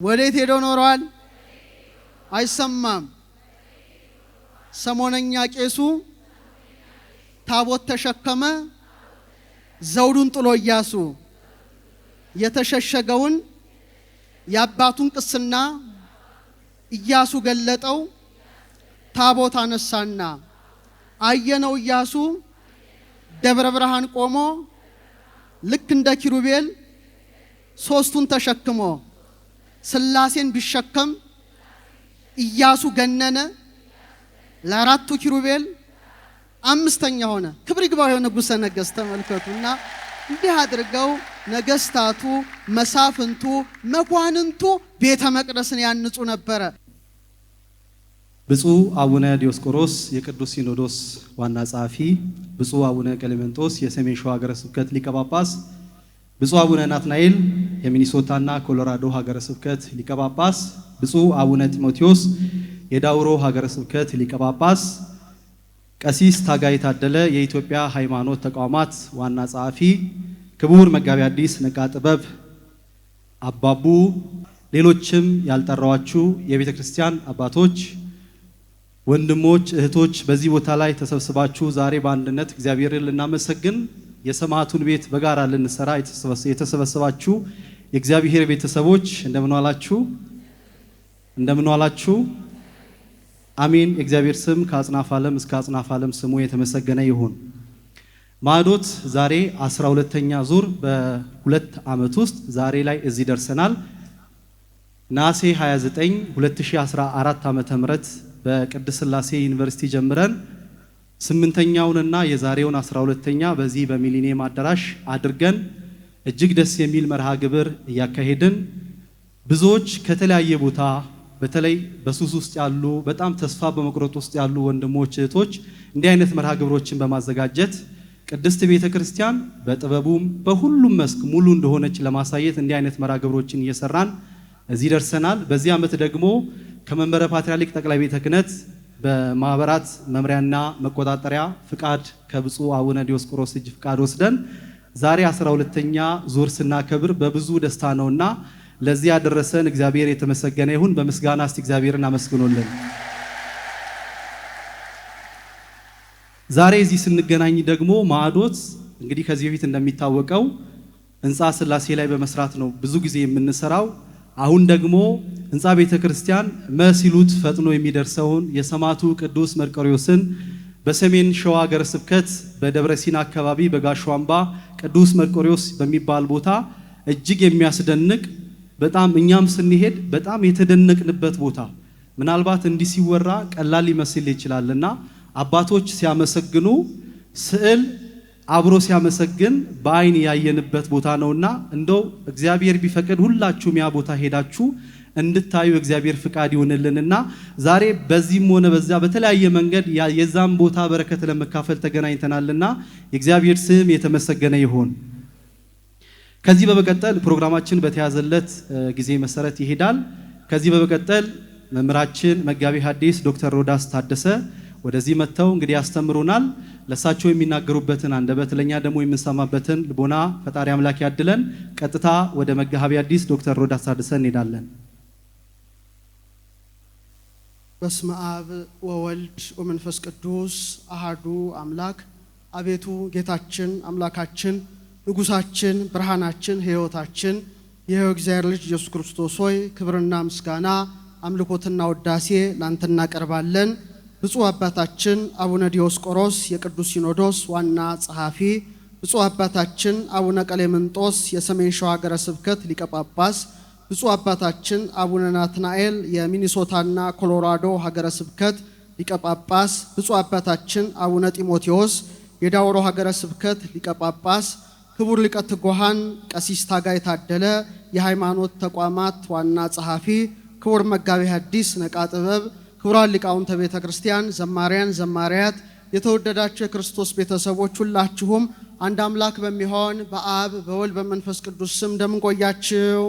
ወዴት ሄዶ ኖሯል? አይሰማም። ሰሞነኛ ቄሱ ታቦት ተሸከመ፣ ዘውዱን ጥሎ ኢያሱ የተሸሸገውን የአባቱን ቅስና ኢያሱ ገለጠው። ታቦት አነሳና አየነው። ኢያሱ ደብረ ብርሃን ቆሞ ልክ እንደ ኪሩቤል ሶስቱን ተሸክሞ ስላሴን ቢሸከም ኢያሱ ገነነ። ለአራቱ ኪሩቤል አምስተኛ ሆነ። ክብር ይግባው የንጉሠ ነገሥት። ተመልከቱና እንዲህ አድርገው ነገስታቱ፣ መሳፍንቱ፣ መኳንንቱ ቤተ መቅደስን ያንጹ ነበረ። ብፁዕ አቡነ ዲዮስቆሮስ የቅዱስ ሲኖዶስ ዋና ጸሐፊ፣ ብፁዕ አቡነ ቀሌምንጦስ የሰሜን ሸዋ ሀገረ ስብከት ሊቀ ጳጳስ፣ ብፁዕ አቡነ ናትናኤል የሚኒሶታና ኮሎራዶ ሀገረ ስብከት ሊቀ ጳጳስ፣ ብፁዕ አቡነ ጢሞቴዎስ የዳውሮ ሀገረ ስብከት ሊቀ ጳጳስ፣ ቀሲስ ታጋይ ታደለ የኢትዮጵያ ሃይማኖት ተቋማት ዋና ጸሐፊ፣ ክቡር መጋቢ አዲስ ነቃ ጥበብ አባቡ፣ ሌሎችም ያልጠራዋችሁ የቤተ ክርስቲያን አባቶች፣ ወንድሞች፣ እህቶች በዚህ ቦታ ላይ ተሰብስባችሁ ዛሬ በአንድነት እግዚአብሔርን ልናመሰግን የሰማዕቱን ቤት በጋራ ልንሰራ የተሰበሰባችሁ የእግዚአብሔር ቤተሰቦች እንደምን ዋላችሁ? እንደምን ዋላችሁ? አሜን። የእግዚአብሔር ስም ከአጽናፍ ዓለም እስከ አጽናፍ ዓለም ስሙ የተመሰገነ ይሁን። ማዕዶት ዛሬ 12ኛ ዙር በሁለት ዓመት ውስጥ ዛሬ ላይ እዚህ ደርሰናል። ነሐሴ 29 2014 ዓመተ ምህረት በቅድስት ሥላሴ ዩኒቨርሲቲ ጀምረን 8ኛውንና የዛሬውን 12ኛ በዚህ በሚሊኒየም አዳራሽ አድርገን እጅግ ደስ የሚል መርሃ ግብር እያካሄድን ብዙዎች ከተለያየ ቦታ በተለይ በሱስ ውስጥ ያሉ በጣም ተስፋ በመቁረጥ ውስጥ ያሉ ወንድሞች እህቶች እንዲህ አይነት መርሃ ግብሮችን በማዘጋጀት ቅድስት ቤተ ክርስቲያን በጥበቡም በሁሉም መስክ ሙሉ እንደሆነች ለማሳየት እንዲህ አይነት መርሃ ግብሮችን እየሰራን እዚህ ደርሰናል። በዚህ ዓመት ደግሞ ከመንበረ ፓትርያርክ ጠቅላይ ቤተ ክህነት በማህበራት መምሪያና መቆጣጠሪያ ፍቃድ ከብፁዕ አቡነ ዲዮስቆሮስ እጅ ፍቃድ ወስደን ዛሬ 12ኛ ዙር ስናከብር በብዙ ደስታ ነውና ለዚህ ያደረሰን እግዚአብሔር የተመሰገነ ይሁን። በምስጋና እስቲ እግዚአብሔርን አመስግኑልን። ዛሬ እዚህ ስንገናኝ ደግሞ ማዕዶት እንግዲህ ከዚህ በፊት እንደሚታወቀው ሕንፃ ሥላሴ ላይ በመስራት ነው ብዙ ጊዜ የምንሰራው። አሁን ደግሞ ሕንፃ ቤተ ክርስቲያን መሲሉት ፈጥኖ የሚደርሰውን የሰማዕቱ ቅዱስ መርቆሬዎስን በሰሜን ሸዋ ሀገረ ስብከት በደብረ ሲና አካባቢ በጋሻው አምባ ቅዱስ መርቆሬዎስ በሚባል ቦታ እጅግ የሚያስደንቅ በጣም እኛም ስንሄድ በጣም የተደነቅንበት ቦታ ምናልባት እንዲህ ሲወራ ቀላል ሊመስል ይችላልና አባቶች ሲያመሰግኑ ስዕል አብሮ ሲያመሰግን በአይን ያየንበት ቦታ ነውና እንደው እግዚአብሔር ቢፈቅድ ሁላችሁም ያ ቦታ ሄዳችሁ እንድታዩ እግዚአብሔር ፍቃድ ይሆንልንና ዛሬ በዚህም ሆነ በዛ በተለያየ መንገድ የዛም ቦታ በረከት ለመካፈል ተገናኝተናልና የእግዚአብሔር ስም የተመሰገነ ይሁን። ከዚህ በመቀጠል ፕሮግራማችን በተያዘለት ጊዜ መሰረት ይሄዳል። ከዚህ በመቀጠል መምህራችን መጋቢ ሐዲስ ዶክተር ሮዳስ ታደሰ ወደዚህ መጥተው እንግዲህ ያስተምሩናል። ለሳቸው የሚናገሩበትን አንደበት ለኛ ደግሞ የምንሰማበትን ልቦና ፈጣሪ አምላክ ያድለን። ቀጥታ ወደ መጋቢ ሐዲስ ዶክተር ሮዳስ ታደሰ እንሄዳለን። በስመ አብ ወወልድ ወመንፈስ ቅዱስ አሃዱ አምላክ። አቤቱ ጌታችን አምላካችን ንጉሳችን ብርሃናችን ሕይወታችን የሕያው እግዚአብሔር ልጅ ኢየሱስ ክርስቶስ ሆይ ክብርና ምስጋና አምልኮትና ውዳሴ ላንተ እናቀርባለን። ብፁዕ አባታችን አቡነ ዲዮስቆሮስ የቅዱስ ሲኖዶስ ዋና ጸሐፊ፣ ብፁዕ አባታችን አቡነ ቀሌምንጦስ የሰሜን ሸዋ ሀገረ ስብከት ሊቀ ጳጳስ፣ ብፁዕ አባታችን አቡነ ናትናኤል የሚኒሶታና ኮሎራዶ ሀገረ ስብከት ሊቀ ጳጳስ፣ ብፁዕ አባታችን አቡነ ጢሞቴዎስ የዳውሮ ሀገረ ስብከት ሊቀ ጳጳስ፣ ክቡር ሊቀ ትጉሃን ቀሲስ ታጋይ ታደለ የሃይማኖት ተቋማት ዋና ጸሐፊ፣ ክቡር መጋቢ ሐዲስ ነቃ ጥበብ፣ ክቡራን ሊቃውንተ ቤተ ክርስቲያን፣ ዘማሪያን፣ ዘማሪያት፣ የተወደዳችሁ የክርስቶስ ቤተሰቦች ሁላችሁም አንድ አምላክ በሚሆን በአብ በወልድ በመንፈስ ቅዱስ ስም እንደምን ቆያችሁ?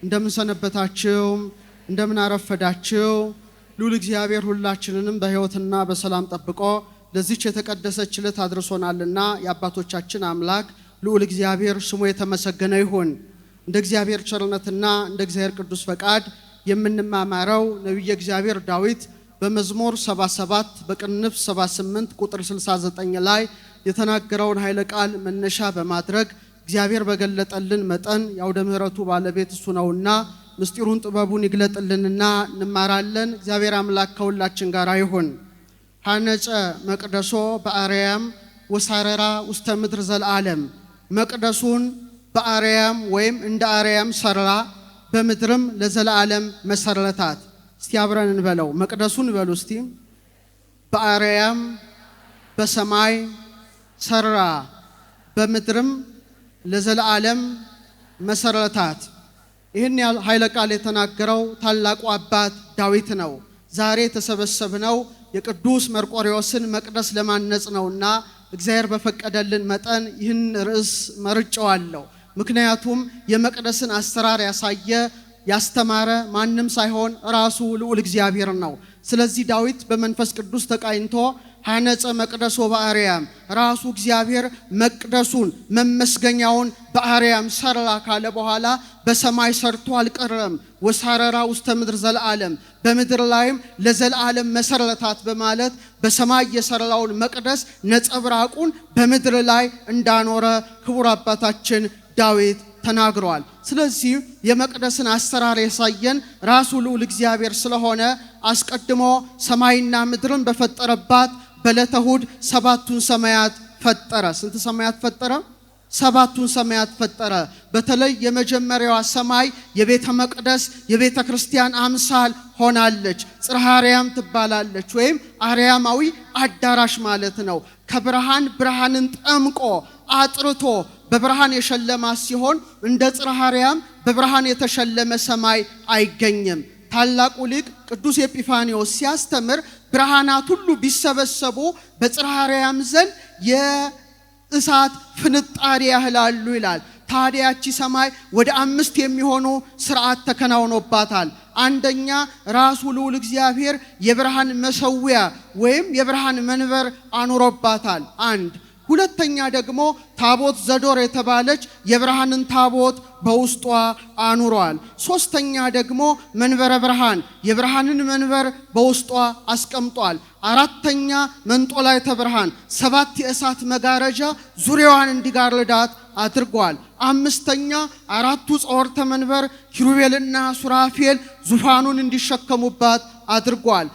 እንደምን ሰነበታችሁ? እንደምን አረፈዳችሁ? ልዑል እግዚአብሔር ሁላችንንም በሕይወትና በሰላም ጠብቆ ለዚች የተቀደሰች ዕለት አድርሶናልና የአባቶቻችን አምላክ ልዑል እግዚአብሔር ስሙ የተመሰገነ ይሁን። እንደ እግዚአብሔር ቸርነትና እንደ እግዚአብሔር ቅዱስ ፈቃድ የምንማማረው ነቢየ እግዚአብሔር ዳዊት በመዝሙር 77 በቅንፍ 78 ቁጥር 69 ላይ የተናገረውን ኃይለ ቃል መነሻ በማድረግ እግዚአብሔር በገለጠልን መጠን ያውደ ምሕረቱ ባለቤት እሱ ነውና ምስጢሩን ጥበቡን ይግለጥልንና እንማራለን። እግዚአብሔር አምላክ ከሁላችን ጋር ይሁን። ሐነጸ መቅደሶ በአርያም ወሳረራ ውስተ ምድር ዘለዓለም። መቅደሱን በአርያም ወይም እንደ አርያም ሰራ፣ በምድርም ለዘላለም መሰረታት። እስቲ አብረን እንበለው። መቅደሱን በሉ እስቲ። በአርያም በሰማይ ሰራ፣ በምድርም ለዘላለም መሰረታት። ይህን ኃይለ ቃል የተናገረው ታላቁ አባት ዳዊት ነው። ዛሬ የተሰበሰብነው የቅዱስ መርቆሬዎስን መቅደስ ለማነጽ ነውና እግዚአብሔር በፈቀደልን መጠን ይህን ርዕስ መርጬዋለሁ። ምክንያቱም የመቅደስን አሰራር ያሳየ ያስተማረ ማንም ሳይሆን ራሱ ልዑል እግዚአብሔር ነው። ስለዚህ ዳዊት በመንፈስ ቅዱስ ተቃኝቶ ሐነጸ መቅደሶ በአርያም ራሱ እግዚአብሔር መቅደሱን መመስገኛውን በአርያም ሰራ ካለ በኋላ በሰማይ ሰርቶ አልቀረም። ወሳረራ ውስተ ምድር ዘለዓለም በምድር ላይም ለዘላለም መሰረታት በማለት በሰማይ የሰራውን መቅደስ ነጸብራቁን በምድር ላይ እንዳኖረ ክቡር አባታችን ዳዊት ተናግሯል። ስለዚህ የመቅደስን አሰራር ያሳየን ራሱ ልዑል እግዚአብሔር ስለሆነ አስቀድሞ ሰማይና ምድርን በፈጠረባት በዕለተ እሑድ ሰባቱን ሰማያት ፈጠረ። ስንት ሰማያት ፈጠረ? ሰባቱን ሰማያት ፈጠረ። በተለይ የመጀመሪያዋ ሰማይ የቤተ መቅደስ የቤተ ክርስቲያን አምሳል ሆናለች። ጽርሐ አርያም ትባላለች፣ ወይም አርያማዊ አዳራሽ ማለት ነው። ከብርሃን ብርሃንን ጠምቆ አጥርቶ በብርሃን የሸለማ ሲሆን እንደ ጽርሐ አርያም በብርሃን የተሸለመ ሰማይ አይገኝም። ታላቁ ሊቅ ቅዱስ ኤጲፋንዮስ ሲያስተምር ብርሃናት ሁሉ ቢሰበሰቡ በጽርሐ አርያም ዘንድ የእሳት ፍንጣሪ ያህላሉ ይላል። ታዲያቺ ሰማይ ወደ 5 የሚሆኑ ስርዓት ተከናውኖባታል። አንደኛ ራሱ ልዑል እግዚአብሔር የብርሃን መሰዊያ ወይም የብርሃን መንበር አኑሮባታል። አንድ ሁለተኛ ደግሞ ታቦት ዘዶር የተባለች የብርሃንን ታቦት በውስጧ አኑሯል። ሶስተኛ ደግሞ መንበረ ብርሃን የብርሃንን መንበር በውስጧ አስቀምጧል። አራተኛ መንጦላዕተ ብርሃን 7 የእሳት መጋረጃ ዙሪያዋን እንዲጋርዳት አድርጓል። አምስተኛ 4ቱ ጸወርተ መንበር ኪሩቤልና ሱራፌል ዙፋኑን እንዲሸከሙባት አድርጓል።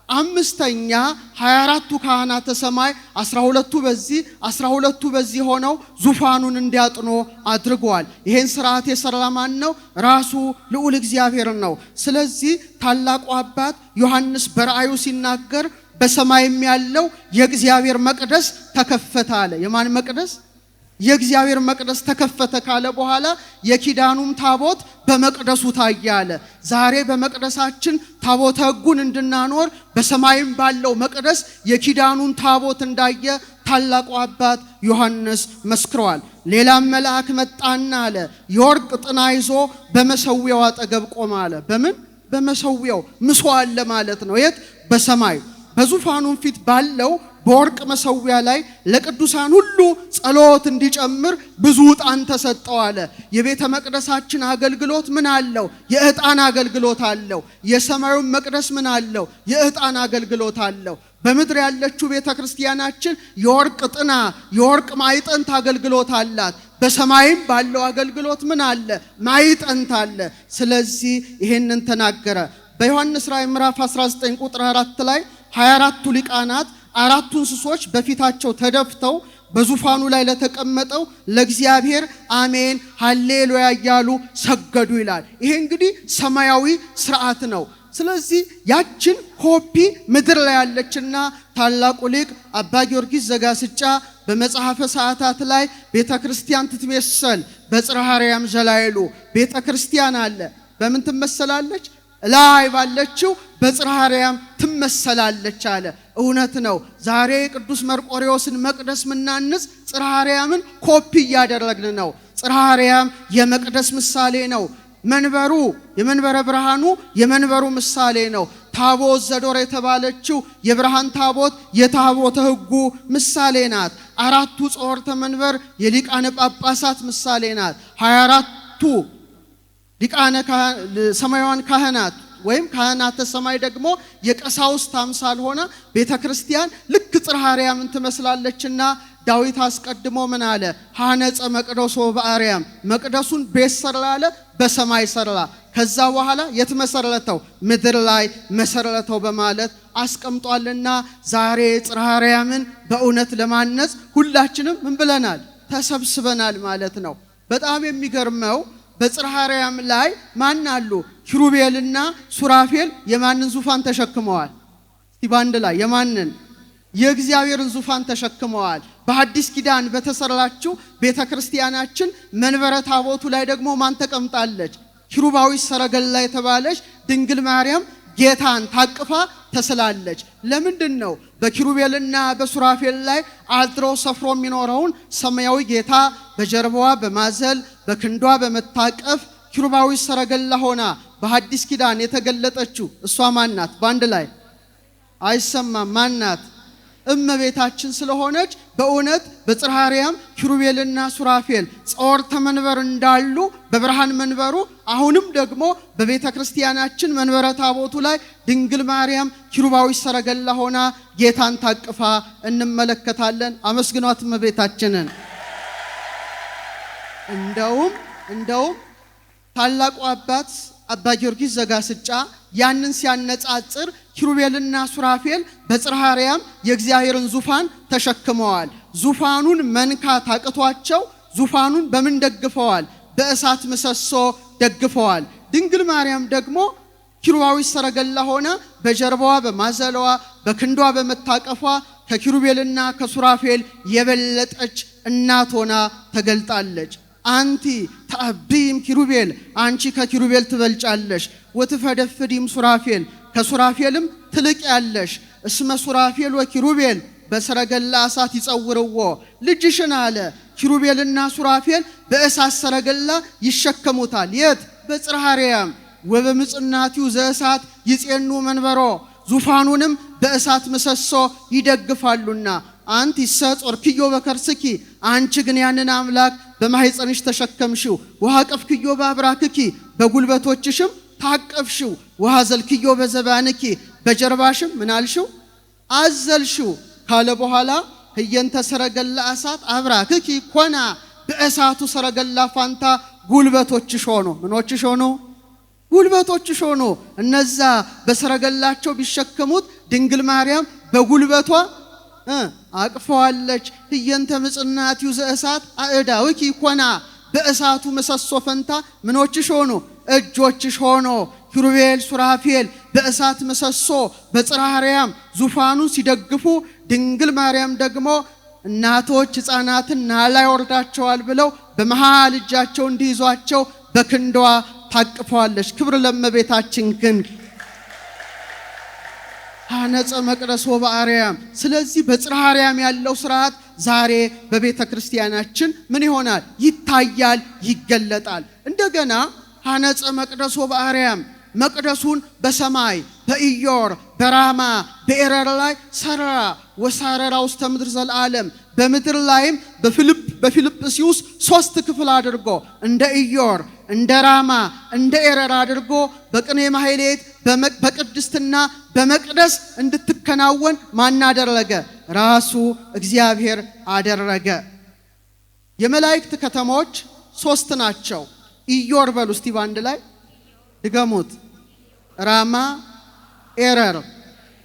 አምስተኛ 24ቱ ካህናተ ሰማይ 12ቱ በዚህ 12ቱ በዚህ ሆነው ዙፋኑን እንዲያጥኑ አድርጓል። ይሄን ስርዓት የሰራ ማን ነው? ራሱ ልዑል እግዚአብሔር ነው። ስለዚህ ታላቁ አባት ዮሐንስ በራእዩ ሲናገር በሰማይም ያለው የእግዚአብሔር መቅደስ ተከፈተ አለ። የማን መቅደስ? የእግዚአብሔር መቅደስ ተከፈተ ካለ በኋላ የኪዳኑም ታቦት በመቅደሱ ታየ አለ። ዛሬ በመቅደሳችን ታቦተ ሕጉን እንድናኖር በሰማይም ባለው መቅደስ የኪዳኑን ታቦት እንዳየ ታላቁ አባት ዮሐንስ መስክሯል። ሌላም መልአክ መጣና አለ የወርቅ ጥና ይዞ በመሰዊያው አጠገብ ቆመ አለ። በምን? በመሰዊያው ምሶ አለ ማለት ነው። የት? በሰማይ በዙፋኑም ፊት ባለው በወርቅ መሰዊያ ላይ ለቅዱሳን ሁሉ ጸሎት እንዲጨምር ብዙ ዕጣን ተሰጠው አለ። የቤተ መቅደሳችን አገልግሎት ምን አለው? የዕጣን አገልግሎት አለው። የሰማዩን መቅደስ ምን አለው? የዕጣን አገልግሎት አለው። በምድር ያለችው ቤተ ክርስቲያናችን የወርቅ ጥና የወርቅ ማዕጠንት አገልግሎት አላት። በሰማይም ባለው አገልግሎት ምን አለ? ማዕጠንት አለ። ስለዚህ ይሄንን ተናገረ። በዮሐንስ ራእይ ምዕራፍ 19 ቁጥር 4 ላይ 24ቱ ሊቃናት 4ቱ እንስሶች በፊታቸው ተደፍተው በዙፋኑ ላይ ለተቀመጠው ለእግዚአብሔር አሜን ሃሌሉያ እያሉ ሰገዱ ይላል። ይሄ እንግዲህ ሰማያዊ ስርዓት ነው። ስለዚህ ያችን ኮፒ ምድር ላይ ያለችና ታላቁ ሊቅ አባ ጊዮርጊስ ዘጋስጫ በመጽሐፈ ሰዓታት ላይ ቤተ ክርስቲያን ትትመሰል በጽርሐ አርያም ዘላይሉ ቤተ ክርስቲያን አለ። በምን ትመሰላለች? ላይ ባለችው በጽርሐ አርያም ትመሰላለች አለ። እውነት ነው። ዛሬ ቅዱስ መርቆሬዎስን መቅደስ ምናንጽ ጽርሐ አርያምን ኮፒ እያደረግን ነው። ጽርሐ አርያም የመቅደስ ምሳሌ ነው። መንበሩ የመንበረ ብርሃኑ የመንበሩ ምሳሌ ነው። ታቦት ዘዶር የተባለችው የብርሃን ታቦት የታቦተ ሕጉ ምሳሌ ናት። 4ቱ ጸወርተ መንበር የሊቃነ ጳጳሳት ምሳሌ ናት። 24ቱ ሊቃነ ሰማያውያን ካህናት ወይም ካህናተ ሰማይ ደግሞ የቀሳውስት አምሳል ሆነ ቤተክርስቲያን ልክ ጽርሐ አርያምን ትመስላለችና ዳዊት አስቀድሞ ምን አለ? ሐነጸ መቅደሶ በአርያም መቅደሱን ቤት ሰራ አለ፣ በሰማይ ሰራ። ከዛ በኋላ የት መሰረተው? ምድር ላይ መሰረተው በማለት አስቀምጧልና ዛሬ ጽርሐ አርያምን በእውነት ለማነጽ ሁላችንም ምን ብለናል? ተሰብስበናል ማለት ነው። በጣም የሚገርመው በጽርሐ አርያም ላይ ማን አሉ? ኪሩቤልና ሱራፌል የማንን ዙፋን ተሸክመዋል? እስቲ ባንድ ላይ የማንን? የእግዚአብሔርን ዙፋን ተሸክመዋል። በሐዲስ ኪዳን በተሰራችው ቤተክርስቲያናችን መንበረ ታቦቱ ላይ ደግሞ ማን ተቀምጣለች? ኪሩባዊ ሰረገላ የተባለች ድንግል ማርያም ጌታን ታቅፋ ተስላለች። ለምንድን ነው? በኪሩቤልና በሱራፌል ላይ አድሮ ሰፍሮ የሚኖረውን ሰማያዊ ጌታ በጀርባዋ በማዘል በክንዷ በመታቀፍ ኪሩባዊ ሰረገላ ሆና በሐዲስ ኪዳን የተገለጠችው እሷ ማናት? ባንድ ላይ አይሰማም። ማናት? እመቤታችን ስለሆነች በእውነት በጽርሐ አርያም ኪሩቤልና ሱራፌል ጸወርተ መንበር እንዳሉ በብርሃን መንበሩ አሁንም ደግሞ በቤተ ክርስቲያናችን መንበረ ታቦቱ ላይ ድንግል ማርያም ኪሩባዊ ሰረገላ ሆና ጌታን ታቅፋ እንመለከታለን። አመስግኗት እመቤታችንን። እንደውም ታላቁ አባት አባ ጊዮርጊስ ዘጋስጫ ያንን ሲያነጻጽር ኪሩቤልና ሱራፌል በጽርሐ አርያም የእግዚአብሔርን ዙፋን ተሸክመዋል። ዙፋኑን መንካት አቅቷቸው ዙፋኑን በምን ደግፈዋል? በእሳት ምሰሶ ደግፈዋል። ድንግል ማርያም ደግሞ ኪሩባዊ ሰረገላ ሆና በጀርባዋ በማዘለዋ በክንዷ በመታቀፏ ከኪሩቤልና ከሱራፌል የበለጠች እናት ሆና ተገልጣለች። አንቲ ተአብይም ኪሩቤል አንቺ ከኪሩቤል ትበልጫለሽ፣ ወትፈደፍዲም ሱራፌል ከሱራፌልም ትልቅ ያለሽ። እስመ ሱራፌል ወኪሩቤል በሰረገላ እሳት ይጸውርዎ ልጅሽን አለ። ኪሩቤልና ሱራፌል በእሳት ሰረገላ ይሸከሙታል። የት? በጽርሐ አርያም። ወበምጽናቲው ዘእሳት ይጼኑ መንበሮ ዙፋኑንም በእሳት ምሰሶ ይደግፋሉና አንቲ ሰጾርክዮ በከርስኪ አንቺ ግን ያንን አምላክ በማህፀንሽ ተሸከምሽው። ወሃቀፍክዮ በአብራክኪ በጉልበቶችሽም ታቀፍሽው። ወሃዘልክዮ በዘባንኪ በጀርባሽም ምናልሽው? አዘልሽው ካለ በኋላ ህየንተ ሰረገላ እሳት አብራክኪ ኮና በእሳቱ ሰረገላ ፋንታ ጉልበቶችሽ ሆኖ ምኖችሽ ሆኖ ጉልበቶችሽ ሆኖ እነዛ በሰረገላቸው ቢሸከሙት ድንግል ማርያም በጉልበቷ አቅፈዋለች። ህየንተ ምጽናቲው ዘእሳት አእዳውኪ ኮና በእሳቱ ምሰሶ ፈንታ ምኖችሽ ሆኖ እጆችሽ ሆኖ። ኪሩቤል ሱራፌል በእሳት ምሰሶ በጽርሐ አርያም ዙፋኑ ሲደግፉ ድንግል ማርያም ደግሞ እናቶች ሕፃናትን ናላ ያወርዳቸዋል ብለው በመሃል እጃቸው እንዲይዟቸው በክንዷ ታቅፈዋለች። ክብር ለእመቤታችን ክንድ። ሐነጸ መቅደሶ በአርያም። ስለዚህ በጽርሐ አርያም ያለው ስርዓት ዛሬ በቤተ ክርስቲያናችን ምን ይሆናል? ይታያል፣ ይገለጣል። እንደገና ሐነጸ መቅደሶ በአርያም መቅደሱን በሰማይ በኢዮር በራማ በኤረር ላይ ሰራ። ወሳረራ ውስተ ምድር ዘለዓለም በምድር ላይም በፊልጵስዩስ 3 ክፍል አድርጎ እንደ ኢዮር እንደ ራማ እንደ ኤረር አድርጎ በቅኔ ማህሌት በቅድስትና በመቅደስ እንድትከናወን ማን አደረገ? ራሱ እግዚአብሔር አደረገ። የመላእክት ከተሞች 3 ናቸው። ኢዮር በሉ እስቲ ባንድ ላይ ድገሙት። ራማ፣ ኤረር።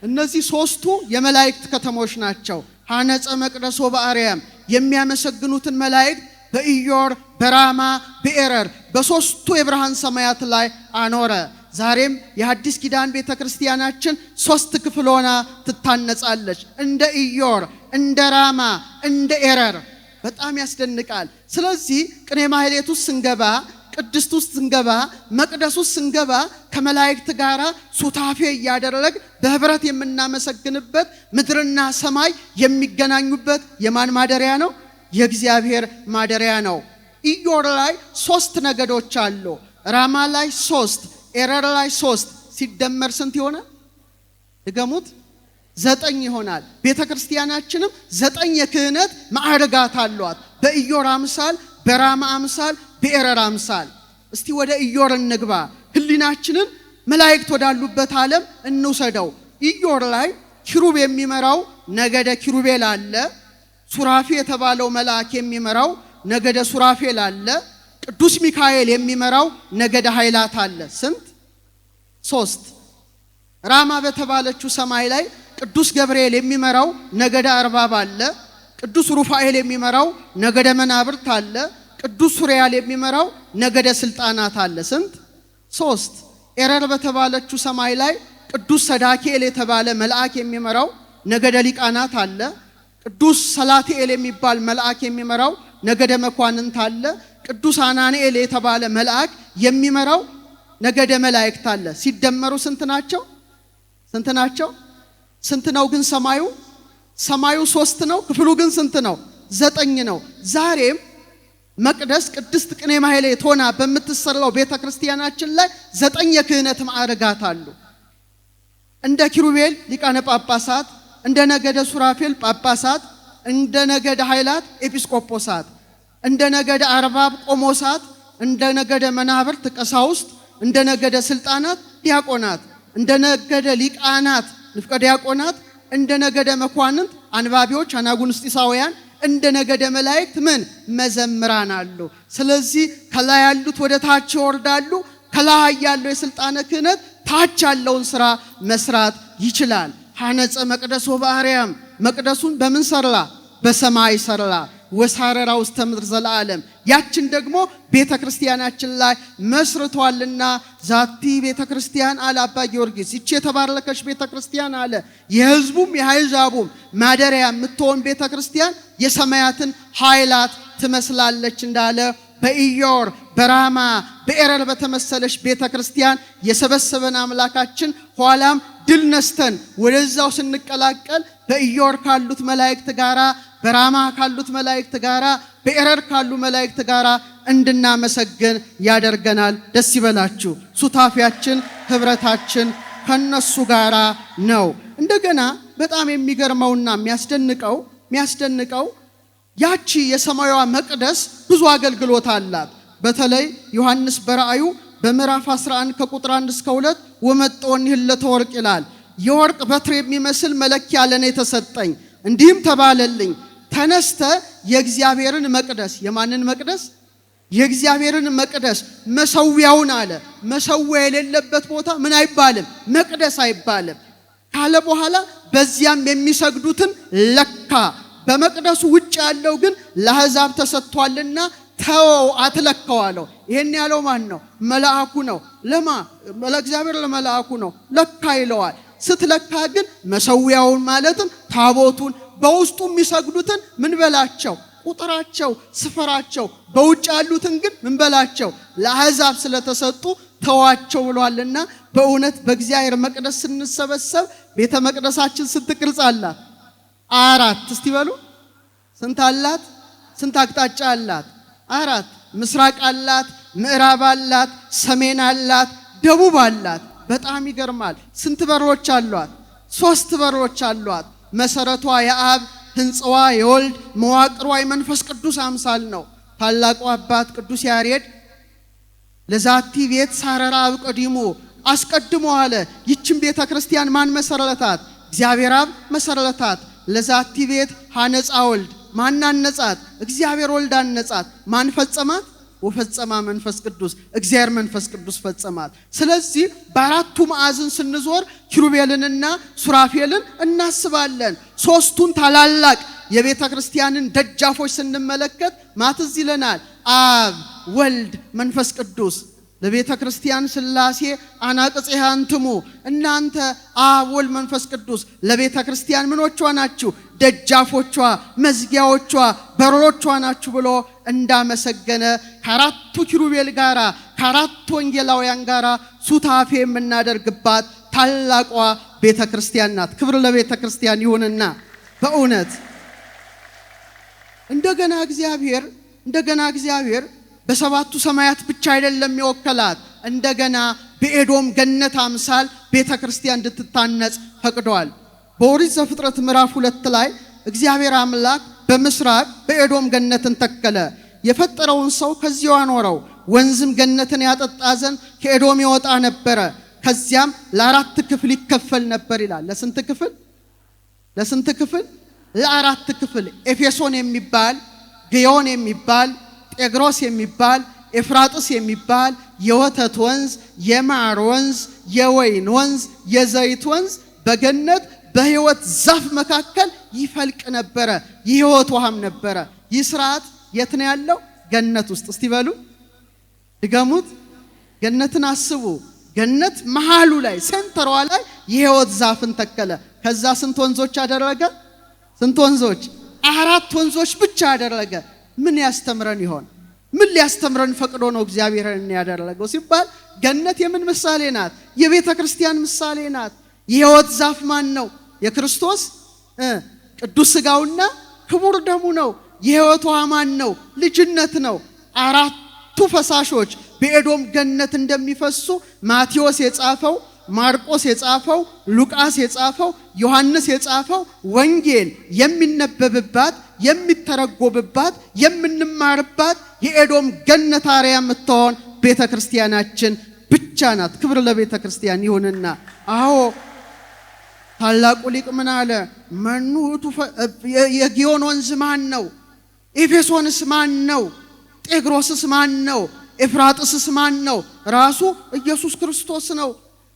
እነዚህ 3ቱ የመላእክት ከተሞች ናቸው። ሐነጸ መቅደሶ በአርያም የሚያመሰግኑትን መላእክት በኢዮር በራማ በኤረር በ3ቱ የብርሃን ሰማያት ላይ አኖረ። ዛሬም የሐዲስ ኪዳን ቤተ ክርስቲያናችን 3 ክፍል ሆና ትታነጻለች። እንደ ኢዮር እንደ ራማ እንደ ኤረር። በጣም ያስደንቃል። ስለዚህ ቅኔ ማህሌት ውስጥ ስንገባ ቅድስት ውስጥ ስንገባ መቅደስ ውስጥ ስንገባ ከመላእክት ጋር ሱታፌ እያደረግ በህብረት የምናመሰግንበት ምድርና ሰማይ የሚገናኙበት የማን ማደሪያ ነው? የእግዚአብሔር ማደሪያ ነው። ኢዮር ላይ 3 ነገዶች አሉ። ራማ ላይ 3፣ ኤረር ላይ 3 ሲደመር ስንት ይሆናል? ድገሙት። 9 ይሆናል። ቤተ ክርስቲያናችንም 9 የክህነት ማዕረጋት አሏት። በኢዮር አምሳል፣ በራማ አምሳል፣ በኤረር አምሳል። እስቲ ወደ ኢዮር እንግባ። ህሊናችንን መላእክት ወዳሉበት ዓለም እንውሰደው። ኢዮር ላይ ኪሩብ የሚመራው ነገደ ኪሩቤል አለ። ሱራፊ የተባለው መልአክ የሚመራው ነገደ ሱራፌል አለ። ቅዱስ ሚካኤል የሚመራው ነገደ ኃይላት አለ። ስንት? 3። ራማ በተባለችው ሰማይ ላይ ቅዱስ ገብርኤል የሚመራው ነገደ አርባብ አለ። ቅዱስ ሩፋኤል የሚመራው ነገደ መናብርት አለ። ቅዱስ ሱሪያል የሚመራው ነገደ ስልጣናት አለ። ስንት? 3። ኤረር በተባለችው ሰማይ ላይ ቅዱስ ሰዳኬል የተባለ መልአክ የሚመራው ነገደ ሊቃናት አለ። ቅዱስ ሰላቲኤል የሚባል መልአክ የሚመራው ነገደ መኳንንት አለ። ቅዱስ አናንኤል የተባለ መልአክ የሚመራው ነገደ መላእክት አለ። ሲደመሩ ስንት ናቸው? ስንት ናቸው? ስንት ነው ግን ሰማዩ? ሰማዩ 3 ነው። ክፍሉ ግን ስንት ነው? 9 ነው። ዛሬም መቅደስ ቅድስት ቅኔ ማህሌት ሆና በምትሰራው ቤተክርስቲያናችን ላይ 9 የክህነት ማዕረጋት አሉ። እንደ ኪሩቤል ሊቃነ ጳጳሳት፣ እንደ ነገደ ሱራፌል ጳጳሳት፣ እንደ ነገደ ኃይላት ኤጲስቆጶሳት፣ እንደ ነገደ አርባብ ቆሞሳት፣ እንደ ነገደ መናብርት ቀሳውስት፣ እንደ ነገደ ስልጣናት ዲያቆናት፣ እንደ ነገደ ሊቃናት ንፍቀ ዲያቆናት፣ እንደ ነገደ መኳንንት አንባቢዎች አናጉንስጢሳውያን፣ እንደ ነገደ መላእክት ምን መዘምራን አሉ። ስለዚህ ከላይ ያሉት ወደ ታች ይወርዳሉ። ከላይ ያለው የስልጣነ ክህነት ታች ያለውን ስራ መስራት ይችላል። ሐነጸ መቅደስ ወበአርያም መቅደሱን በምን ሰራ? በሰማይ ሰራ። ወሳረራ ውስተ ምድር ዘለዓለም ያችን ደግሞ ቤተክርስቲያናችን ላይ መስርቷልና ዛቲ ቤተክርስቲያን አለ አባ ጊዮርጊስ። ይቺ የተባረከች ቤተክርስቲያን አለ የሕዝቡም የአሕዛቡም ማደሪያ የምትሆን ቤተክርስቲያን የሰማያትን ኃይላት ትመስላለች እንዳለ በኢዮር በራማ በኤረር በተመሰለች ቤተክርስቲያን የሰበሰበን አምላካችን ኋላም ድል ነስተን ወደዛው ስንቀላቀል በኢዮር ካሉት መላእክት ጋራ በራማ ካሉት መላእክት ጋራ በኤረር ካሉ መላእክት ጋራ እንድናመሰግን ያደርገናል። ደስ ይበላችሁ። ሱታፊያችን ህብረታችን ከነሱ ጋራ ነው። እንደገና በጣም የሚገርመውና የሚያስደንቀው ያቺ የሰማያዊ መቅደስ ብዙ አገልግሎት አላት። በተለይ ዮሐንስ በራእዩ በምዕራፍ 11 ከቁጥር 1 እስከ 2 ወመጣውን ይህለተ ወርቅ ይላል። የወርቅ በትር የሚመስል መለኪያ ለኔ ተሰጠኝ፣ እንዲህም ተባለልኝ ተነስተ የእግዚአብሔርን መቅደስ። የማንን መቅደስ? የእግዚአብሔርን መቅደስ መሰዊያውን አለ። መሰዊያ የሌለበት ቦታ ምን አይባልም? መቅደስ አይባልም ካለ በኋላ በዚያም የሚሰግዱትን ለካ። በመቅደሱ ውጭ ያለው ግን ለአሕዛብ ተሰጥቷልና ተወው አትለካው አለው። ይሄን ያለው ማን ነው? መልአኩ ነው። ለእግዚአብሔር ለመልአኩ ነው ለካ ይለዋል። ስትለካ ግን መሰዊያውን ማለትም ታቦቱን በውስጡ የሚሰግዱትን ምን በላቸው? ቁጥራቸው፣ ስፈራቸው። በውጭ ያሉትን ግን ምን በላቸው? ለአሕዛብ ስለተሰጡ ተዋቸው ብሏልና በእውነት በእግዚአብሔር መቅደስ ስንሰበሰብ ቤተ መቅደሳችን ስንት ቅርጽ አላት? 4። እስቲ በሉ ስንት አላት? ስንት አቅጣጫ አላት? 4። ምስራቅ አላት፣ ምዕራብ አላት፣ ሰሜን አላት፣ ደቡብ አላት። በጣም ይገርማል። ስንት በሮች አሏት? 3 በሮች አሏት። መሰረቷ የአብ ህንጽዋ የወልድ መዋቅሯ የመንፈስ ቅዱስ አምሳል ነው። ታላቁ አባት ቅዱስ ያሬድ ለዛቲ ቤት ሳረራ አብ ቀዲሙ አስቀድሞ አለ። ይችን ቤተ ክርስቲያን ማን መሰረታት? እግዚአብሔር አብ መሰረታት። ለዛቲ ቤት ሐነጻ ወልድ ማን አነጻት? እግዚአብሔር ወልድ አነጻት። ማን ፈጸማት? ወፈጸማ መንፈስ ቅዱስ እግዚአብሔር መንፈስ ቅዱስ ፈጸማት። ስለዚህ በአራቱ ማዕዘን ስንዞር ኪሩቤልንና ሱራፌልን እናስባለን። 3ቱን ታላላቅ የቤተ ክርስቲያንን ደጃፎች ስንመለከት ማትዝ ይለናል? አብ ወልድ መንፈስ ቅዱስ። ለቤተ ክርስቲያን ሥላሴ አናቅጽሃ አንትሙ እናንተ አብ ወልድ መንፈስ ቅዱስ ለቤተ ክርስቲያን ምኖቿ ናችሁ? ደጃፎቿ፣ መዝጊያዎቿ፣ በሮቿ ናችሁ ብሎ እንዳመሰገነ ከአራቱ ኪሩቤል ጋራ ከአራቱ ወንጌላውያን ጋራ ሱታፌ የምናደርግባት ታላቋ ቤተ ክርስቲያን ናት። ክብር ለቤተ ክርስቲያን ይሁንና በእውነት እንደገና እግዚአብሔር በሰባቱ ሰማያት ብቻ አይደለም የወከላት። እንደገና በኤዶም ገነት አምሳል ቤተ ክርስቲያን እንድትታነጽ ፈቅዷል። በኦሪት ዘፍጥረት ምዕራፍ 2 ላይ እግዚአብሔር አምላክ በምስራቅ በኤዶም ገነትን ተከለ። የፈጠረውን ሰው ከዚያው አኖረው። ወንዝም ገነትን ያጠጣ ዘንድ ከኤዶም ይወጣ ነበረ። ከዚያም ለአራት ክፍል ይከፈል ነበር ይላል። ለስንት ክፍል? ለአራት ክፍል። ኤፌሶን የሚባል፣ ግዮን የሚባል፣ ጤግሮስ የሚባል፣ ኤፍራጥስ የሚባል የወተት ወንዝ፣ የማር ወንዝ፣ የወይን ወንዝ፣ የዘይት ወንዝ በገነት በሕይወት ዛፍ መካከል ይፈልቅ ነበረ። የሕይወት ውሃም ነበረ። ይህ ስርዓት የት ነው ያለው? ገነት ውስጥ። እስቲ በሉ ድገሙት። ገነትን አስቡ። ገነት መሃሉ ላይ ሴንተሯ ላይ የሕይወት ዛፍን ተከለ። ከዛ ስንት ወንዞች አደረገ? ስንት ወንዞች? 4 ወንዞች ብቻ አደረገ። ምን ያስተምረን ይሆን? ምን ሊያስተምረን ፈቅዶ ነው እግዚአብሔርን ያደረገው ሲባል ገነት የምን ምሳሌ ናት? የቤተ ክርስቲያን ምሳሌ ናት። የሕይወት ዛፍ ማን ነው? የክርስቶስ ቅዱስ ሥጋውና ክቡር ደሙ ነው። የሕይወት ውሃ ማን ነው? ልጅነት ነው። 4ቱ ፈሳሾች በኤዶም ገነት እንደሚፈሱ ማቴዎስ የጻፈው፣ ማርቆስ የጻፈው፣ ሉቃስ የጻፈው፣ ዮሐንስ የጻፈው ወንጌል የሚነበብባት የሚተረጎብባት የምንማርባት የኤዶም ገነት አርያ የምትሆን ቤተ ክርስቲያናችን ብቻ ናት። ክብር ለቤተ ክርስቲያን ይሁንና፣ አዎ ታላቁ ሊቅ ምን አለ? መኑ ውእቱ የግዮን ወንዝ ማን ነው? ኤፌሶንስ ማን ነው? ጤግሮስስ ማን ነው? ኤፍራጥስስ ማን ነው? ራሱ ኢየሱስ ክርስቶስ ነው።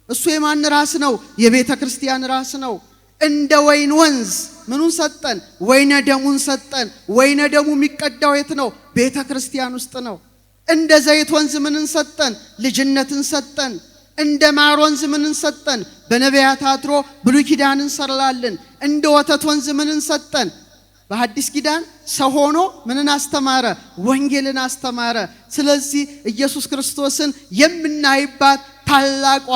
እሱ የማን ራስ ነው? የቤተ ክርስቲያን ራስ ነው። እንደ ወይን ወንዝ ምኑን ሰጠን? ወይነ ደሙን ሰጠን። ወይነ ደሙ የሚቀዳው የት ነው? ቤተ ክርስቲያን ውስጥ ነው። እንደ ዘይት ወንዝ ምንን ሰጠን? ልጅነትን ሰጠን። እንደ ማር ወንዝ ምንን ሰጠን? በነቢያት አድሮ ብሉይ ኪዳን እንሰራለን። እንደ ወተት ወንዝ ምንን ሰጠን? በሐዲስ ኪዳን ሰው ሆኖ ምንን አስተማረ? ወንጌልን አስተማረ። ስለዚህ ኢየሱስ ክርስቶስን የምናይባት ታላቋ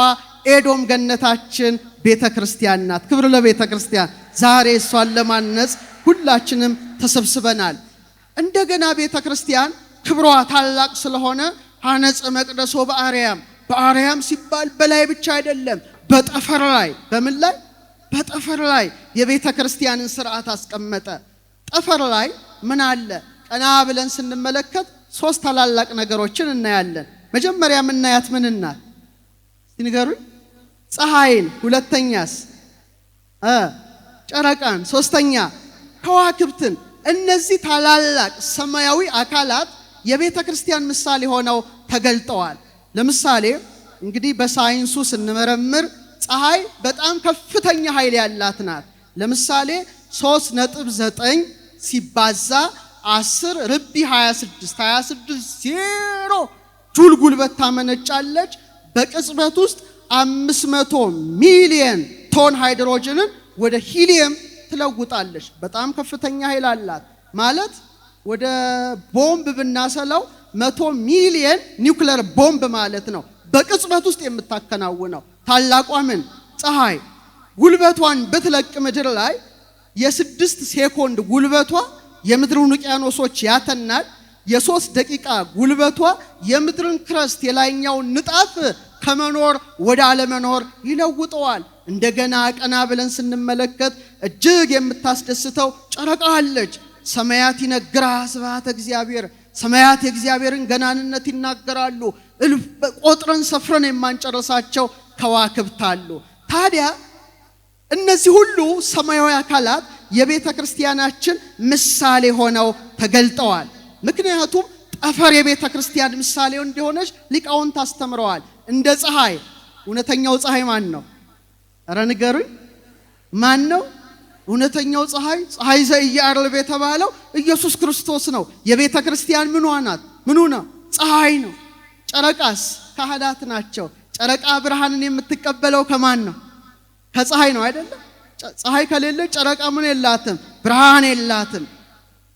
ኤዶም ገነታችን ቤተ ክርስቲያን ናት። ክብር ለቤተ ክርስቲያን። ዛሬ እሷን ለማነጽ ሁላችንም ተሰብስበናል። እንደገና ቤተ ክርስቲያን ክብሯ ታላቅ ስለሆነ ሐነጸ መቅደሶ በአርያም። በአርያም ሲባል በላይ ብቻ አይደለም፣ በጠፈር ላይ። በምን ላይ? በጠፈር ላይ የቤተ ክርስቲያንን ስርዓት አስቀመጠ። ጠፈር ላይ ምን አለ? ቀና ብለን ስንመለከት 3 ታላላቅ ነገሮችን እናያለን። መጀመሪያ የምናያት ምን ናት? እስቲ ንገሩኝ። ፀሐይን፣ ሁለተኛስ ጨረቃን፣ ሶስተኛ ከዋክብትን። እነዚህ ታላላቅ ሰማያዊ አካላት የቤተ ክርስቲያን ምሳሌ ሆነው ተገልጠዋል። ለምሳሌ እንግዲህ በሳይንሱ ስንመረምር ፀሐይ በጣም ከፍተኛ ኃይል ያላት ናት። ለምሳሌ 3.9 ሲባዛ 10 ርቢ 26 0 ጁል ጉልበት ታመነጫለች። በቅጽበት ውስጥ 500 ሚሊዮን ቶን ሃይድሮጅንን ወደ ሂሊየም ትለውጣለች። በጣም ከፍተኛ ኃይል አላት ማለት ወደ ቦምብ ብናሰላው 100 ሚሊዮን ኒውክሌር ቦምብ ማለት ነው። በቅጽበት ውስጥ የምታከናውነው ታላቋ ምን ፀሐይ ጉልበቷን ብትለቅ ምድር ላይ የ6 ሴኮንድ ጉልበቷ የምድሩን ውቅያኖሶች ያተናል። የ3 ደቂቃ ጉልበቷ የምድርን ክረስት የላይኛውን ንጣፍ ከመኖር ወደ አለመኖር ይለውጠዋል። እንደገና ቀና ብለን ስንመለከት እጅግ የምታስደስተው ጨረቃ አለች። ሰማያት ይነግራ ስብሐተ እግዚአብሔር፣ ሰማያት የእግዚአብሔርን ገናንነት ይናገራሉ። ቆጥረን ሰፍረን የማንጨርሳቸው ከዋክብት አሉ። ታዲያ እነዚህ ሁሉ ሰማያዊ አካላት የቤተ ክርስቲያናችን ምሳሌ ሆነው ተገልጠዋል። ምክንያቱም ጠፈር የቤተ ክርስቲያን ምሳሌ እንደሆነች ሊቃውንት አስተምረዋል። እንደ ፀሐይ፣ እውነተኛው ፀሐይ ማን ነው? ኧረ ንገሩኝ፣ ማን ነው እውነተኛው ፀሐይ? ፀሐይ ዘኢየዐርብ የተባለው ኢየሱስ ክርስቶስ ነው። የቤተ ክርስቲያን ምኗ ናት? ምኑ ነው? ፀሐይ ነው። ጨረቃስ ካህናት ናቸው። ጨረቃ ብርሃንን የምትቀበለው ከማን ነው? ከፀሐይ ነው አይደለም? ፀሐይ ከሌለ ጨረቃ ምን የላትም? ብርሃን የላትም።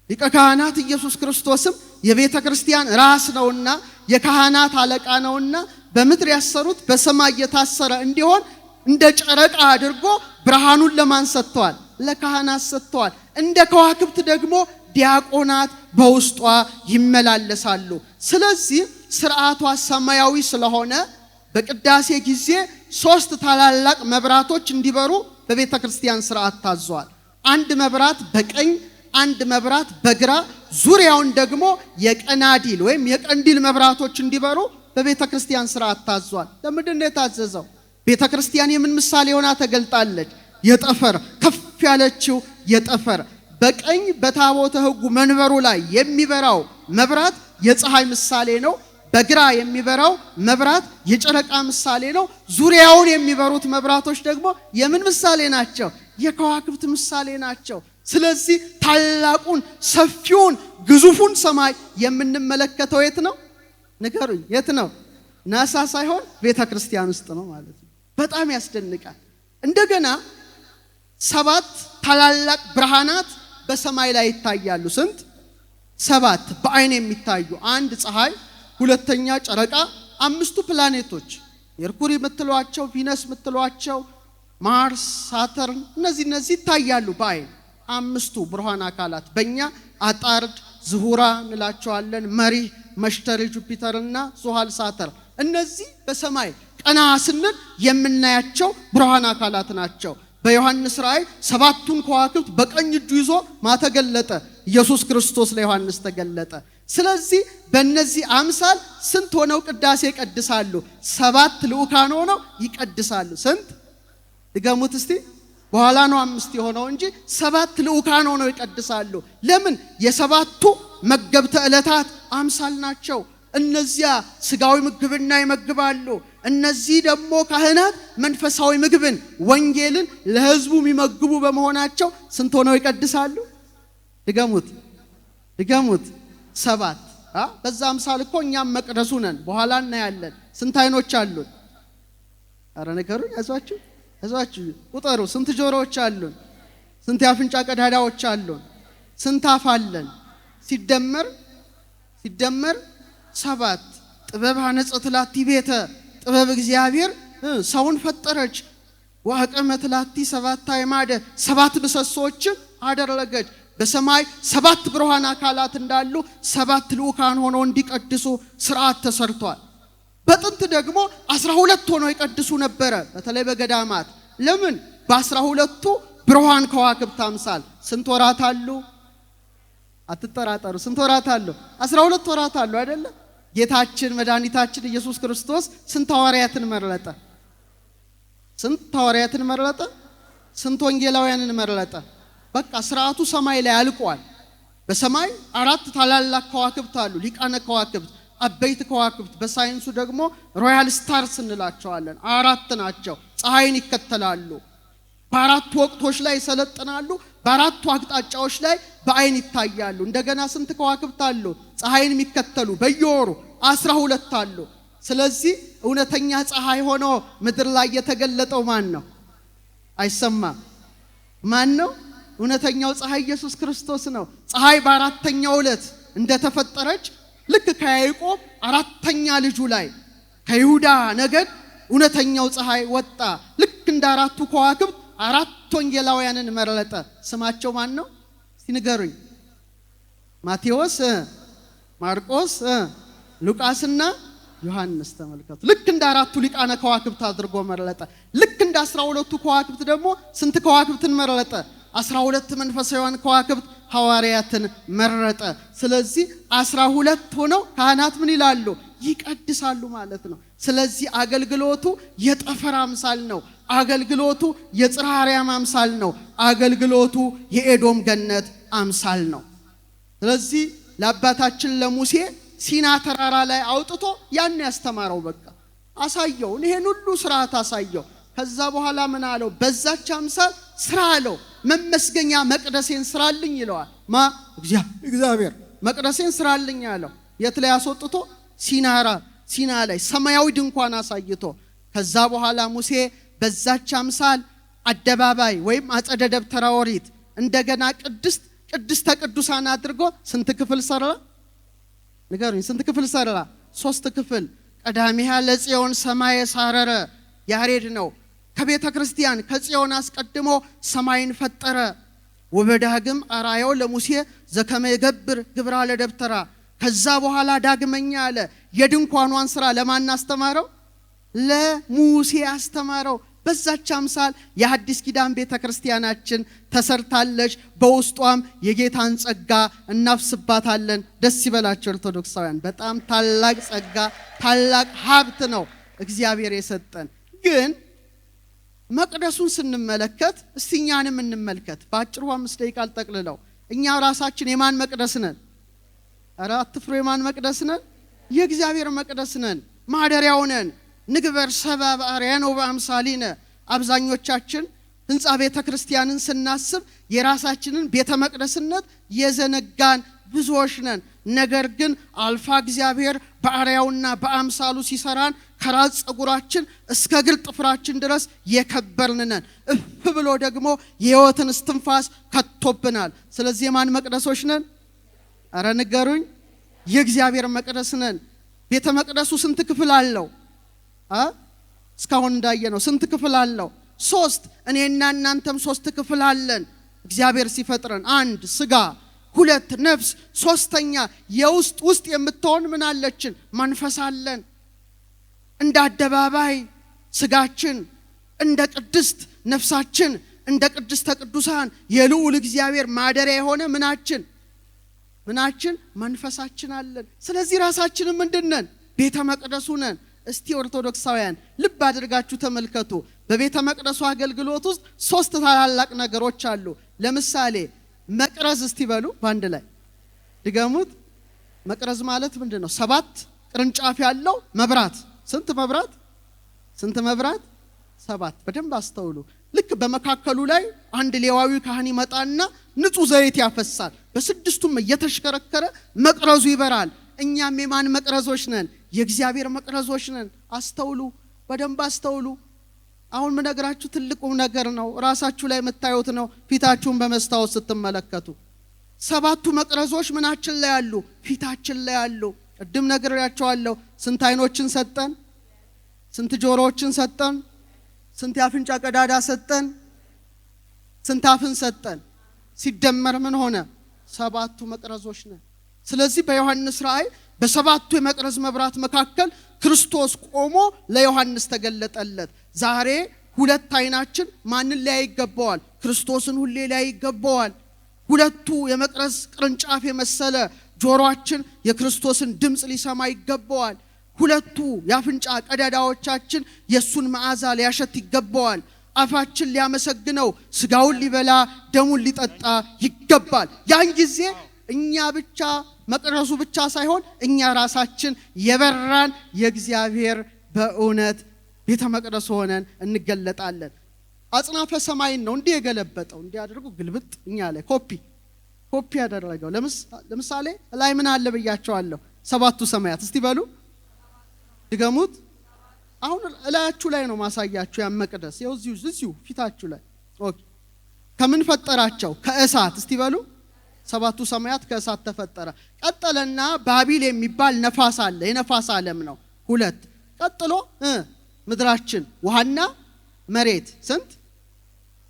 ሊቀ ካህናት ኢየሱስ ክርስቶስም የቤተ ክርስቲያን ራስ ነውና የካህናት አለቃ ነውና በምድር ያሰሩት በሰማይ የታሰረ እንዲሆን እንደ ጨረቃ አድርጎ ብርሃኑን ለማን ሰጥቷል? ለካህናት ሰጥቷል። እንደ ከዋክብት ደግሞ ዲያቆናት በውስጧ ይመላለሳሉ። ስለዚህ ስርዓቷ ሰማያዊ ስለሆነ በቅዳሴ ጊዜ 3 ታላላቅ መብራቶች እንዲበሩ በቤተ ክርስቲያን ስርዓት ታዟል። አንድ መብራት በቀኝ፣ አንድ መብራት በግራ፣ ዙሪያውን ደግሞ የቀናዲል ወይም የቀንዲል መብራቶች እንዲበሩ በቤተ ክርስቲያን ሥርዓት ታዟል። ለምንድን ነው የታዘዘው? ቤተ ክርስቲያን የምን ምሳሌ ሆና ተገልጣለች? የጠፈር ከፍ ያለችው የጠፈር በቀኝ በታቦተ ሕጉ መንበሩ ላይ የሚበራው መብራት የፀሐይ ምሳሌ ነው። በግራ የሚበራው መብራት የጨረቃ ምሳሌ ነው። ዙሪያውን የሚበሩት መብራቶች ደግሞ የምን ምሳሌ ናቸው? የከዋክብት ምሳሌ ናቸው። ስለዚህ ታላቁን ሰፊውን ግዙፉን ሰማይ የምንመለከተው የት ነው? ንገሩኝ፣ የት ነው? ናሳ ሳይሆን ቤተ ክርስቲያን ውስጥ ነው ማለት ነው። በጣም ያስደንቃል። እንደገና 7 ታላላቅ ብርሃናት በሰማይ ላይ ይታያሉ። ስንት? 7 በአይን የሚታዩ። 1 ፀሐይ፣ 2ኛ ጨረቃ፣ 5ቱ ፕላኔቶች ሜርኩሪ የምትሏቸው፣ ቪነስ የምትሏቸው፣ ማርስ፣ ሳተርን እነዚህ ይታያሉ በአይን። 5ቱ ብርሃን አካላት በእኛ አጣርድ፣ ዝሁራ እንላቸዋለን፣ መሪህ፣ መሽተሪ፣ ጁፒተርና ዙሃል፣ ሳተር። እነዚህ በሰማይ ቀና ስንል የምናያቸው ብርሃን አካላት ናቸው። በዮሐንስ ራእይ 7ቱን ከዋክብት በቀኝ እጁ ይዞ ማተገለጠ? ኢየሱስ ክርስቶስ ለዮሐንስ ተገለጠ። ስለዚህ በእነዚህ አምሳል ስንት ሆነው ቅዳሴ ይቀድሳሉ? 7 ልዑካን ሆነው ይቀድሳሉ። ስንት? ድገሙት እስቲ። በኋላ ነው 5 የሆነው እንጂ 7 ልዑካን ሆነው ይቀድሳሉ። ለምን? የ7ቱ መገብተ ዕለታት አምሳል ናቸው። እነዚያ ስጋዊ ምግብና ይመግባሉ። እነዚህ ደግሞ ካህናት መንፈሳዊ ምግብን ወንጌልን ለሕዝቡ የሚመግቡ በመሆናቸው ስንት ሆነው ይቀድሳሉ? ድገሙት። 7። በዛ አምሳል እኮ እኛም መቅደሱ ነን። በኋላ እናያለን። ስንት አይኖች አሉን? አረ ነገሩ ያዟችሁ ቁጠሩ። ስንት ጆሮዎች አሉን? ስንት የአፍንጫ ቀዳዳዎች አሉን? ስንት አፍ አለን? ሲደመር 7። ጥበብ ሐነጸት ላቲ ቤተ፣ ጥበብ እግዚአብሔር ሰውን ፈጠረች። ወአቀመት ላቲ 7 አዕማደ፣ 7 ምሰሶችን አደረገች። በሰማይ 7 ብርሃን አካላት እንዳሉ 7 ልዑካን ሆነው እንዲቀድሱ ስርዓት ተሰርቷል። በጥንት ደግሞ 12 ሆነው ይቀድሱ ነበረ፣ በተለይ በገዳማት። ለምን? በ12ቱ ብርሃን ከዋክብት አምሳል ስንት ወራት አሉ? አትጠራጠሩ። ስንት ወራት አሉ? 12 ወራት አሉ አይደለ? ጌታችን መድኃኒታችን ኢየሱስ ክርስቶስ ስንት ሐዋርያትን መረጠ? ስንት ወንጌላውያንን መረጠ? በቃ ስርዓቱ ሰማይ ላይ አልቋል። በሰማይ 4 ታላላቅ ከዋክብት አሉ፣ ሊቃነ ከዋክብት፣ አበይት ከዋክብት። በሳይንሱ ደግሞ ሮያል ስታርስ እንላቸዋለን። 4 ናቸው። ፀሐይን ይከተላሉ። በ4 ወቅቶች ላይ ይሰለጥናሉ። በ4 አቅጣጫዎች ላይ በአይን ይታያሉ። እንደገና ስንት ከዋክብት አሉ? ፀሐይን የሚከተሉ በየወሩ 12 አሉ። ስለዚህ እውነተኛ ፀሐይ ሆኖ ምድር ላይ የተገለጠው ማን ነው? አይሰማም። ማን ነው? እውነተኛው ፀሐይ ኢየሱስ ክርስቶስ ነው። ፀሐይ በ4ኛው ዕለት እንደተፈጠረች ልክ ከያዕቆብ 4ኛ ልጁ ላይ ከይሁዳ ነገድ እውነተኛው ፀሐይ ወጣ። ልክ እንደ 4ቱ ከዋክብት 4 ወንጌላውያንን መረጠ። ስማቸው ማን ነው? እስቲ ንገሩኝ። ማቴዎስ፣ ማርቆስ፣ ሉቃስና ዮሐንስ። ተመልከቱ። ልክ እንደ 4ቱ ሊቃነ ከዋክብት አድርጎ መረጠ። ልክ እንደ 12ቱ ከዋክብት ደግሞ ስንት ከዋክብትን መረጠ? 12 መንፈሳዊያን ከዋክብት ሐዋርያትን መረጠ። ስለዚህ 12 ሆነው ካህናት ምን ይላሉ? ይቀድሳሉ ማለት ነው። ስለዚህ አገልግሎቱ የጠፈር አምሳል ነው። አገልግሎቱ የጽርሐ አርያም አምሳል ነው። አገልግሎቱ የኤዶም ገነት አምሳል ነው። ስለዚህ ለአባታችን ለሙሴ ሲና ተራራ ላይ አውጥቶ ያን ያስተማረው በቃ አሳየው። ይሄን ሁሉ ስርዓት አሳየው። ከዛ በኋላ ምን አለው? በዛች አምሳል ስራ አለው። መመስገኛ መቅደሴን ስራልኝ ይለዋል። እግዚአብሔር መቅደሴን ስራልኝ አለው። የት ላይ አስወጥቶ? ሲና ላይ ሰማያዊ ድንኳን አሳይቶ። ከዛ በኋላ ሙሴ በዛች አምሳል አደባባይ ወይም አጸደ ደብተራ ኦሪት እንደገና ቅድስተ ቅዱሳን አድርጎ ስንት ክፍል ሰራ? ንገሩኝ። ስንት ክፍል ሰራ? 3 ክፍል። ቀዳሚሃ ለጽዮን ሰማየ ሳረረ ያሬድ ነው። ከቤተ ክርስቲያን ከጽዮን አስቀድሞ ሰማይን ፈጠረ። ወበዳግም አራየው ለሙሴ ዘከመ ይገብር ግብራ ለደብተራ። ከዛ በኋላ ዳግመኛ አለ የድንኳኗን ስራ ለማን አስተማረው? ለሙሴ አስተማረው። በዛች አምሳል የሐዲስ ኪዳን ቤተክርስቲያናችን ተሰርታለች። በውስጧም የጌታን ጸጋ እናፍስባታለን። ደስ ይበላችሁ ኦርቶዶክሳውያን። በጣም ታላቅ ጸጋ ታላቅ ሀብት ነው እግዚአብሔር የሰጠን። ግን መቅደሱን ስንመለከት እስቲ እኛንም እንመልከት። በአጭሩ 5 ደቂቃ አልጠቅልለው። እኛ ራሳችን የማን መቅደስ ነን? ኧረ አትፍሩ። የማን መቅደስ ነን? የእግዚአብሔር መቅደስ ነን። ማደሪያው ነን። ንግበር ሰብአ በአርአያነ ወበአምሳሊነ። አብዛኞቻችን ህንጻ ቤተ ክርስቲያንን ስናስብ የራሳችንን ቤተ መቅደስነት የዘነጋን ብዙዎች ነን። ነገር ግን አልፋ እግዚአብሔር በአርአያውና በአምሳሉ ሲሰራን ከራስ ፀጉራችን እስከ እግር ጥፍራችን ድረስ የከበርን ነን። እፍ ብሎ ደግሞ የሕይወትን እስትንፋስ ከቶብናል። ስለዚህ የማን መቅደሶች ነን? ኧረ ንገሩኝ። የእግዚአብሔር መቅደስ ነን። ቤተ መቅደሱ ስንት ክፍል አለው? እስካሁን እንዳየነው ስንት ክፍል አለው? 3። እኔና እናንተም 3 ክፍል አለን። እግዚአብሔር ሲፈጥረን 1 ስጋ፣ 2 ነፍስ፣ 3ኛ የውስጥ የምትሆን ምን አለችን? መንፈስ አለን። እንደ አደባባይ ስጋችን፣ እንደ ቅድስት ነፍሳችን፣ እንደ ቅድስተ ቅዱሳን የልዑል እግዚአብሔር ማደሪያ የሆነ ምናችን መንፈሳችን አለን። ስለዚህ ራሳችንን ምንድነን? ቤተ መቅደሱ ነን። እስቲ ኦርቶዶክሳውያን ልብ አድርጋችሁ ተመልከቱ። በቤተ መቅደሱ አገልግሎት ውስጥ 3 ታላላቅ ነገሮች አሉ። ለምሳሌ መቅረዝ እስቲ በሉ ባንድ ላይ ድገሙት። መቅረዝ ማለት ምንድነው? 7 ቅርንጫፍ ያለው መብራት። ስንት መብራት? 7። በደንብ አስተውሉ። ልክ በመካከሉ ላይ አንድ ሌዋዊ ካህን ይመጣና ንጹህ ዘይት ያፈሳል። በ6ቱም እየተሽከረከረ መቅረዙ ይበራል። እኛም የማን መቅረዞች ነን? የእግዚአብሔር መቅረዞች ነን። አስተውሉ፣ በደንብ አስተውሉ። አሁን ምነግራችሁ ትልቁ ነገር ነው። ራሳችሁ ላይ የምታዩት ነው። ፊታችሁን በመስታወት ስትመለከቱ 7ቱ መቅረዞች ምናችን ላይ ያሉ? ፊታችን ላይ ያሉ። ቅድም ነግሬያችኋለሁ። ስንት አይኖችን ሰጠን? ስንት ጆሮዎችን ሰጠን? ስንት የአፍንጫ ቀዳዳ ሰጠን? ስንት አፍን ሰጠን? ሲደመር ምን ሆነ? 7ቱ መቅረዞች ነን። ስለዚህ በዮሐንስ ራእይ በ7ቱ የመቅረዝ መብራት መካከል ክርስቶስ ቆሞ ለዮሐንስ ተገለጠለት። ዛሬ 2 አይናችን ማንን ላይ ይገባዋል? ክርስቶስን ሁሌ ላይ ይገባዋል። 2ቱ የመቅረዝ ቅርንጫፍ የመሰለ ጆሮአችን የክርስቶስን ድምጽ ሊሰማ ይገባዋል። 2ቱ የአፍንጫ ቀዳዳዎቻችን የሱን መዓዛ ሊያሸት ይገባዋል። አፋችን ሊያመሰግነው፣ ስጋውን ሊበላ፣ ደሙን ሊጠጣ ይገባል። ያን ጊዜ እኛ ብቻ መቅረዙ ብቻ ሳይሆን እኛ ራሳችን የበራን የእግዚአብሔር በእውነት ቤተ መቅደስ ሆነን እንገለጣለን። አጽናፈ ሰማይን ነው እንዲህ የገለበጠው። እንዲህ አድርጎ ግልብጥ እኛ ላይ ኮፒ ያደረገው። ለምሳሌ ላይ ምን አለ ብያቸዋለሁ? 7ቱ ሰማያት። እስቲ በሉ ድገሙት። አሁን እላያችሁ ላይ ነው ማሳያችሁ። ያ መቅደስ ይኸው እዚሁ ፊታችሁ ላይ። ኦኬ። ከምን ፈጠራቸው? ከእሳት። እስቲ በሉ 7ቱ ሰማያት ከእሳት ተፈጠረ። ቀጠለና ባቢል የሚባል ነፋስ አለ። የነፋስ ዓለም ነው። 2 ቀጥሎ ምድራችን ውሃና መሬት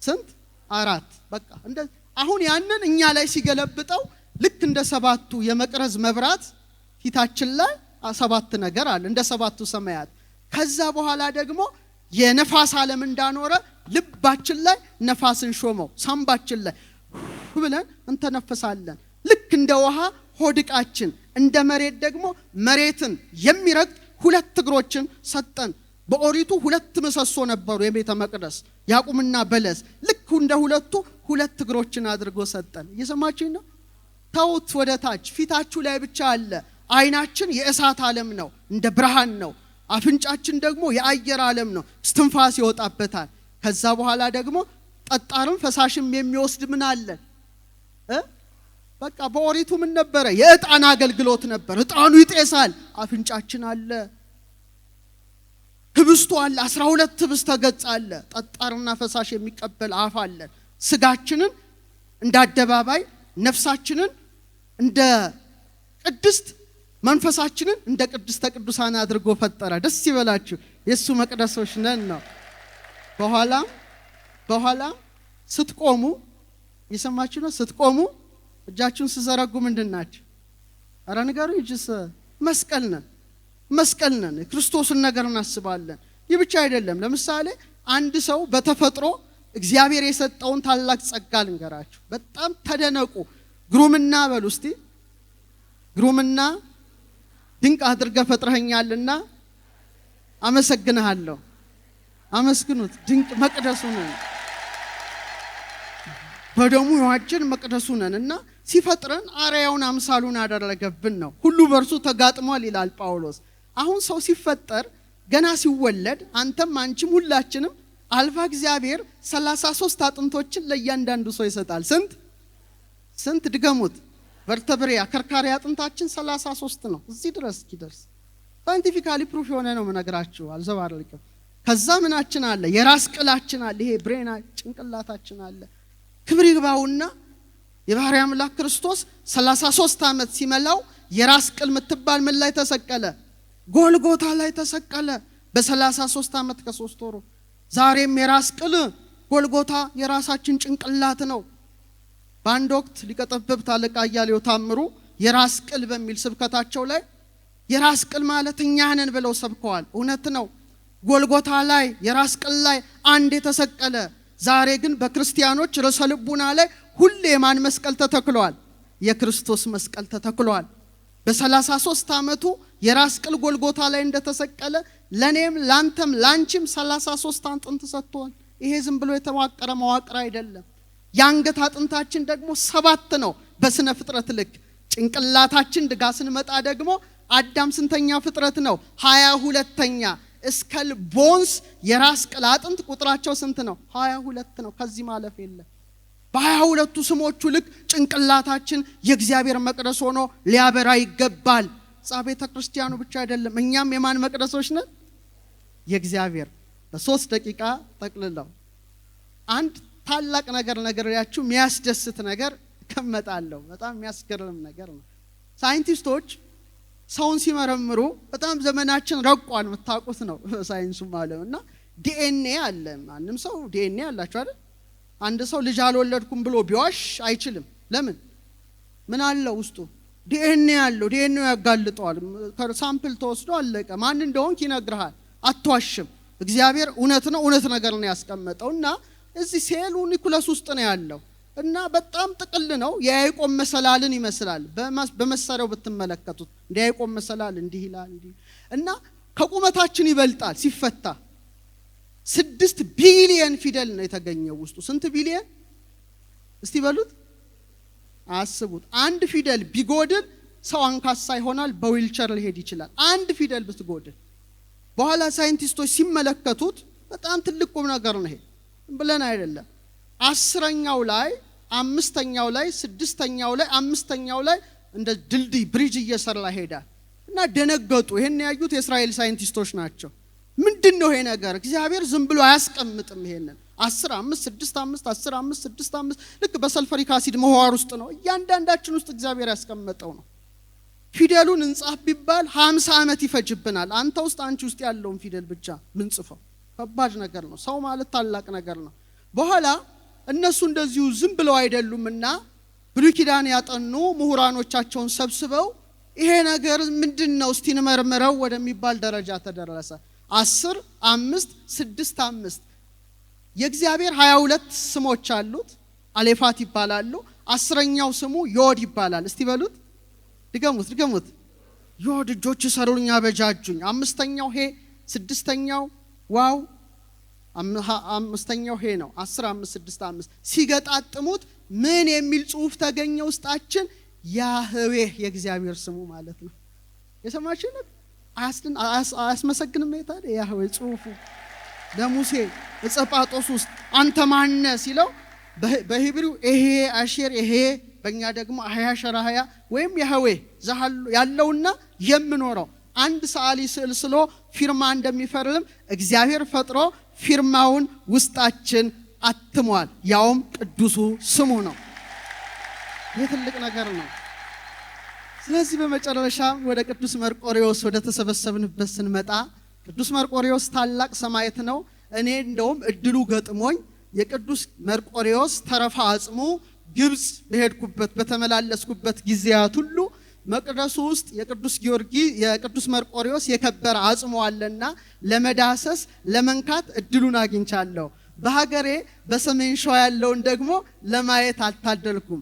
ስንት 4 በቃ እንደዚህ። አሁን ያንን እኛ ላይ ሲገለብጠው ልክ እንደ 7ቱ የመቅረዝ መብራት ፊታችን ላይ 7 ነገር አለ እንደ 7ቱ ሰማያት። ከዛ በኋላ ደግሞ የነፋስ ዓለም እንዳኖረ ልባችን ላይ ነፋስን ሾመው። ሳምባችን ላይ ብለን እንተነፈሳለን። ልክ እንደ ውሃ ሆድቃችን፣ እንደ መሬት ደግሞ መሬትን የሚረግጥ 2 እግሮችን ሰጠን። በኦሪቱ 2 ምሰሶ ነበሩ የቤተ መቅደስ ያዕቁብና በለስ። ልክ እንደ 2 እግሮችን አድርጎ ሰጠን። እየሰማችሁኝ ነው? ተውት ወደ ታች። ፊታችሁ ላይ ብቻ አለ። አይናችን የእሳት ዓለም ነው፣ እንደ ብርሃን ነው። አፍንጫችን ደግሞ የአየር ዓለም ነው፣ እስትንፋስ ይወጣበታል። ከዛ በኋላ ደግሞ ጠጣርም ፈሳሽም የሚወስድ ምን አለ? በቃ በኦሪቱ ምን ነበረ? የዕጣን አገልግሎት ነበር። ዕጣኑ ይጤሳል። አፍንጫችን አለ፣ ህብስቱ አለ፣ 12 ህብስት ገጽ አለ። ጠጣርና ፈሳሽ የሚቀበል አፍ አለ። ስጋችንን እንደ አደባባይ፣ ነፍሳችንን እንደ ቅድስት፣ መንፈሳችንን እንደ ቅድስተ ቅዱሳን አድርጎ ፈጠረ። ደስ ይበላችሁ። የሱ መቅደሶች ነን ነው። በኋላ ስትቆሙ የሰማችሁ ነው። ስትቆሙ እጃችሁን ሲዘረጉ ምንድናችሁ? አረ ንገሩኝ። እጅስ መስቀል ነን። ክርስቶስን ነገር እናስባለን። ይህ ብቻ አይደለም። ለምሳሌ አንድ ሰው በተፈጥሮ እግዚአብሔር የሰጠውን ታላቅ ጸጋ ልንገራችሁ። በጣም ተደነቁ። ግሩምና በሉ እስቲ ግሩምና ድንቅ አድርገህ ፈጥረኸኛልና አመሰግንሃለሁ። አመስግኑት። ድንቅ መቅደሱ ነን፣ በደሙ የዋጀን መቅደሱ ነን እና ሲፈጥረን አርአያውን አምሳሉን አደረገብን ነው። ሁሉ በእርሱ ተጋጥሟል ይላል ጳውሎስ። አሁን ሰው ሲፈጠር ገና ሲወለድ አንተም አንቺም ሁላችንም አልፋ እግዚአብሔር 33 አጥንቶችን ለእያንዳንዱ ሰው ይሰጣል። ስንት ድገሙት። ቨርተብሬ አከርካሪ አጥንታችን 33 ነው። እዚህ ድረስ ይደርስ ሳይንቲፊካሊ ፕሩፍ የሆነ ነው የምነግራችሁ፣ አልዘባርቅም። ከዛ ምናችን አለ? የራስ ቅላችን አለ። ይሄ ብሬና ጭንቅላታችን አለ። ክብር ይግባውና የባህሪ አምላክ ክርስቶስ 33 ዓመት ሲመላው የራስ ቅል የምትባል ምን ላይ ተሰቀለ? ጎልጎታ ላይ ተሰቀለ። በ33 ዓመት ከ3 ወሩ። ዛሬም የራስ ቅል ጎልጎታ የራሳችን ጭንቅላት ነው። በአንድ ወቅት ሊቀጠበብት አለቃ አያሌው ታምሩ የራስ ቅል በሚል ስብከታቸው ላይ የራስ ቅል ማለት እኛ ነን ብለው ሰብከዋል። እውነት ነው። ጎልጎታ ላይ የራስ ቅል ላይ አንድ የተሰቀለ። ዛሬ ግን በክርስቲያኖች ርዕሰ ልቡና ላይ ሁሌ የማን መስቀል ተተክሏል? የክርስቶስ መስቀል ተተክሏል። በ33 ዓመቱ የራስ ቅል ጎልጎታ ላይ እንደተሰቀለ ለኔም ላንተም ላንቺም 33 አጥንት ሰጥቷል። ይሄ ዝም ብሎ የተዋቀረ መዋቅር አይደለም። የአንገት አጥንታችን ደግሞ 7 ነው በስነ ፍጥረት ልክ። ጭንቅላታችን ድጋ ስንመጣ ደግሞ አዳም ስንተኛ ፍጥረት ነው? 22ኛ። እስከል ቦንስ የራስ ቅል አጥንት ቁጥራቸው ስንት ነው? 22 ነው። ከዚህ ማለፍ የለም። በ22ቱ ስሞቹ ልክ ጭንቅላታችን የእግዚአብሔር መቅደስ ሆኖ ሊያበራ ይገባል። ቤተ ክርስቲያኑ ብቻ አይደለም፣ እኛም የማን መቅደሶች ነን? የእግዚአብሔር። በ3 ደቂቃ ጠቅልለው አንድ ታላቅ ነገርያችሁ የሚያስደስት ነገር ከመጣለሁ። በጣም የሚያስገርም ነገር ነው። ሳይንቲስቶች ሰውን ሲመረምሩ በጣም ዘመናችን ረቋል፣ የምታውቁት ነው ሳይንሱ ማለት እና ዲኤንኤ አለ። ማንም ሰው ዲኤንኤ አላችሁ አይደል? አንድ ሰው ልጅ አልወለድኩም ብሎ ቢዋሽ አይችልም። ለምን? ምን አለው ውስጡ? ዲኤንኤ አለው። ዲኤንኤ ያጋልጠዋል። ሳምፕል ተወስዶ አለቀ። ማን እንደሆንክ ይነግርሃል። አትዋሽም። እግዚአብሔር እውነት ነው፣ እውነት ነገር ነው ያስቀመጠውና እዚህ ሴሉ ኒኩለስ ውስጥ ነው ያለው እና በጣም ጥቅል ነው። የያዕቆብ መሰላልን ይመስላል በመሰሪያው ብትመለከቱት። እንደ ያዕቆብ መሰላል እንዲህ ይላል እንዲህ እና ከቁመታችን ይበልጣል ሲፈታ። 6 ቢሊየን ፊደል ነው የተገኘው ውስጡ። ስንት ቢሊየን እስቲ በሉት፣ አስቡት። አንድ ፊደል ቢጎድል ሰው አንካሳ ይሆናል፣ በዊልቸር ሊሄድ ይችላል። አንድ ፊደል ብትጎድል በኋላ ሳይንቲስቶች ሲመለከቱት በጣም ትልቅ ቁም ነገር ነው። ይሄ ብለን አይደለም። 10ኛው ላይ 5ኛው ላይ 6ኛው ላይ 5ኛው ላይ እንደ ድልድይ ብሪጅ እየሰራ ሄዳል እና ደነገጡ። ይሄን ያዩት የእስራኤል ሳይንቲስቶች ናቸው። ምንድነው ይሄ ነገር? እግዚአብሔር ዝም ብሎ አያስቀምጥም። ይሄንን 10 5 6 5 10 5 6 5 ልክ በሰልፈሪክ አሲድ ምህዋር ውስጥ ነው እያንዳንዳችን ውስጥ እግዚአብሔር ያስቀመጠው ነው። ፊደሉን እንጻፍ ቢባል 50 ዓመት ይፈጅብናል። አንተ ውስጥ አንቺ ውስጥ ያለውን ፊደል ብቻ ምን ጽፈው? ከባድ ነገር ነው። ሰው ማለት ታላቅ ነገር ነው። በኋላ እነሱ እንደዚሁ ዝም ብለው አይደሉምና ብሉይ ኪዳን ያጠኑ ምሁራኖቻቸውን ሰብስበው ይሄ ነገር ምንድነው እስቲ እንመርምረው ወደሚባል ደረጃ ተደረሰ። 10 5 6 5 የእግዚአብሔር 22 ስሞች አሉት። አሌፋት ይባላሉ። 10ኛው ስሙ ዮድ ይባላል። እስቲ በሉት፣ ድገሙት። ዮድ እጆች ሰሩኝ አበጃጁኝ። 5ኛው ሄ፣ 6ኛው ዋው፣ 5ኛው ሄ ነው። 10 5 6 5 ሲገጣጥሙት ምን የሚል ጽሑፍ ተገኘ ውስጣችን? ያህዌ የእግዚአብሔር ስሙ ማለት ነው። የሰማችሁ ነው? አያስመሰግንም? ታዲያ ያህዌ ጽሑፉ ለሙሴ እጸጳጦስ ውስጥ አንተ ማነ ሲለው በሂብሪው ይሄ አሼር ይሄ፣ በእኛ ደግሞ አህያ ሸራህያ ወይም ያህዌ ያለውና የምኖረው አንድ ሰዓሊ ስዕል ስሎ ፊርማ እንደሚፈርም እግዚአብሔር ፈጥሮ ፊርማውን ውስጣችን አትሟል። ያውም ቅዱሱ ስሙ ነው። ይህ ትልቅ ነገር ነው። ስለዚህ በመጨረሻ ወደ ቅዱስ መርቆሬዎስ ወደ ተሰበሰብንበት ስንመጣ ቅዱስ መርቆሬዎስ ታላቅ ሰማዕት ነው። እኔ እንደውም እድሉ ገጥሞኝ የቅዱስ መርቆሬዎስ ተረፋ አጽሙ ግብጽ በሄድኩበት በተመላለስኩበት ጊዜያት ሁሉ መቅደሱ ውስጥ የቅዱስ ጊዮርጊስ የቅዱስ መርቆሪዎስ የከበረ አጽሙ አለና ለመዳሰስ ለመንካት እድሉን አግኝቻለሁ። በሀገሬ በሰሜን ሸዋ ያለውን ደግሞ ለማየት አልታደልኩም።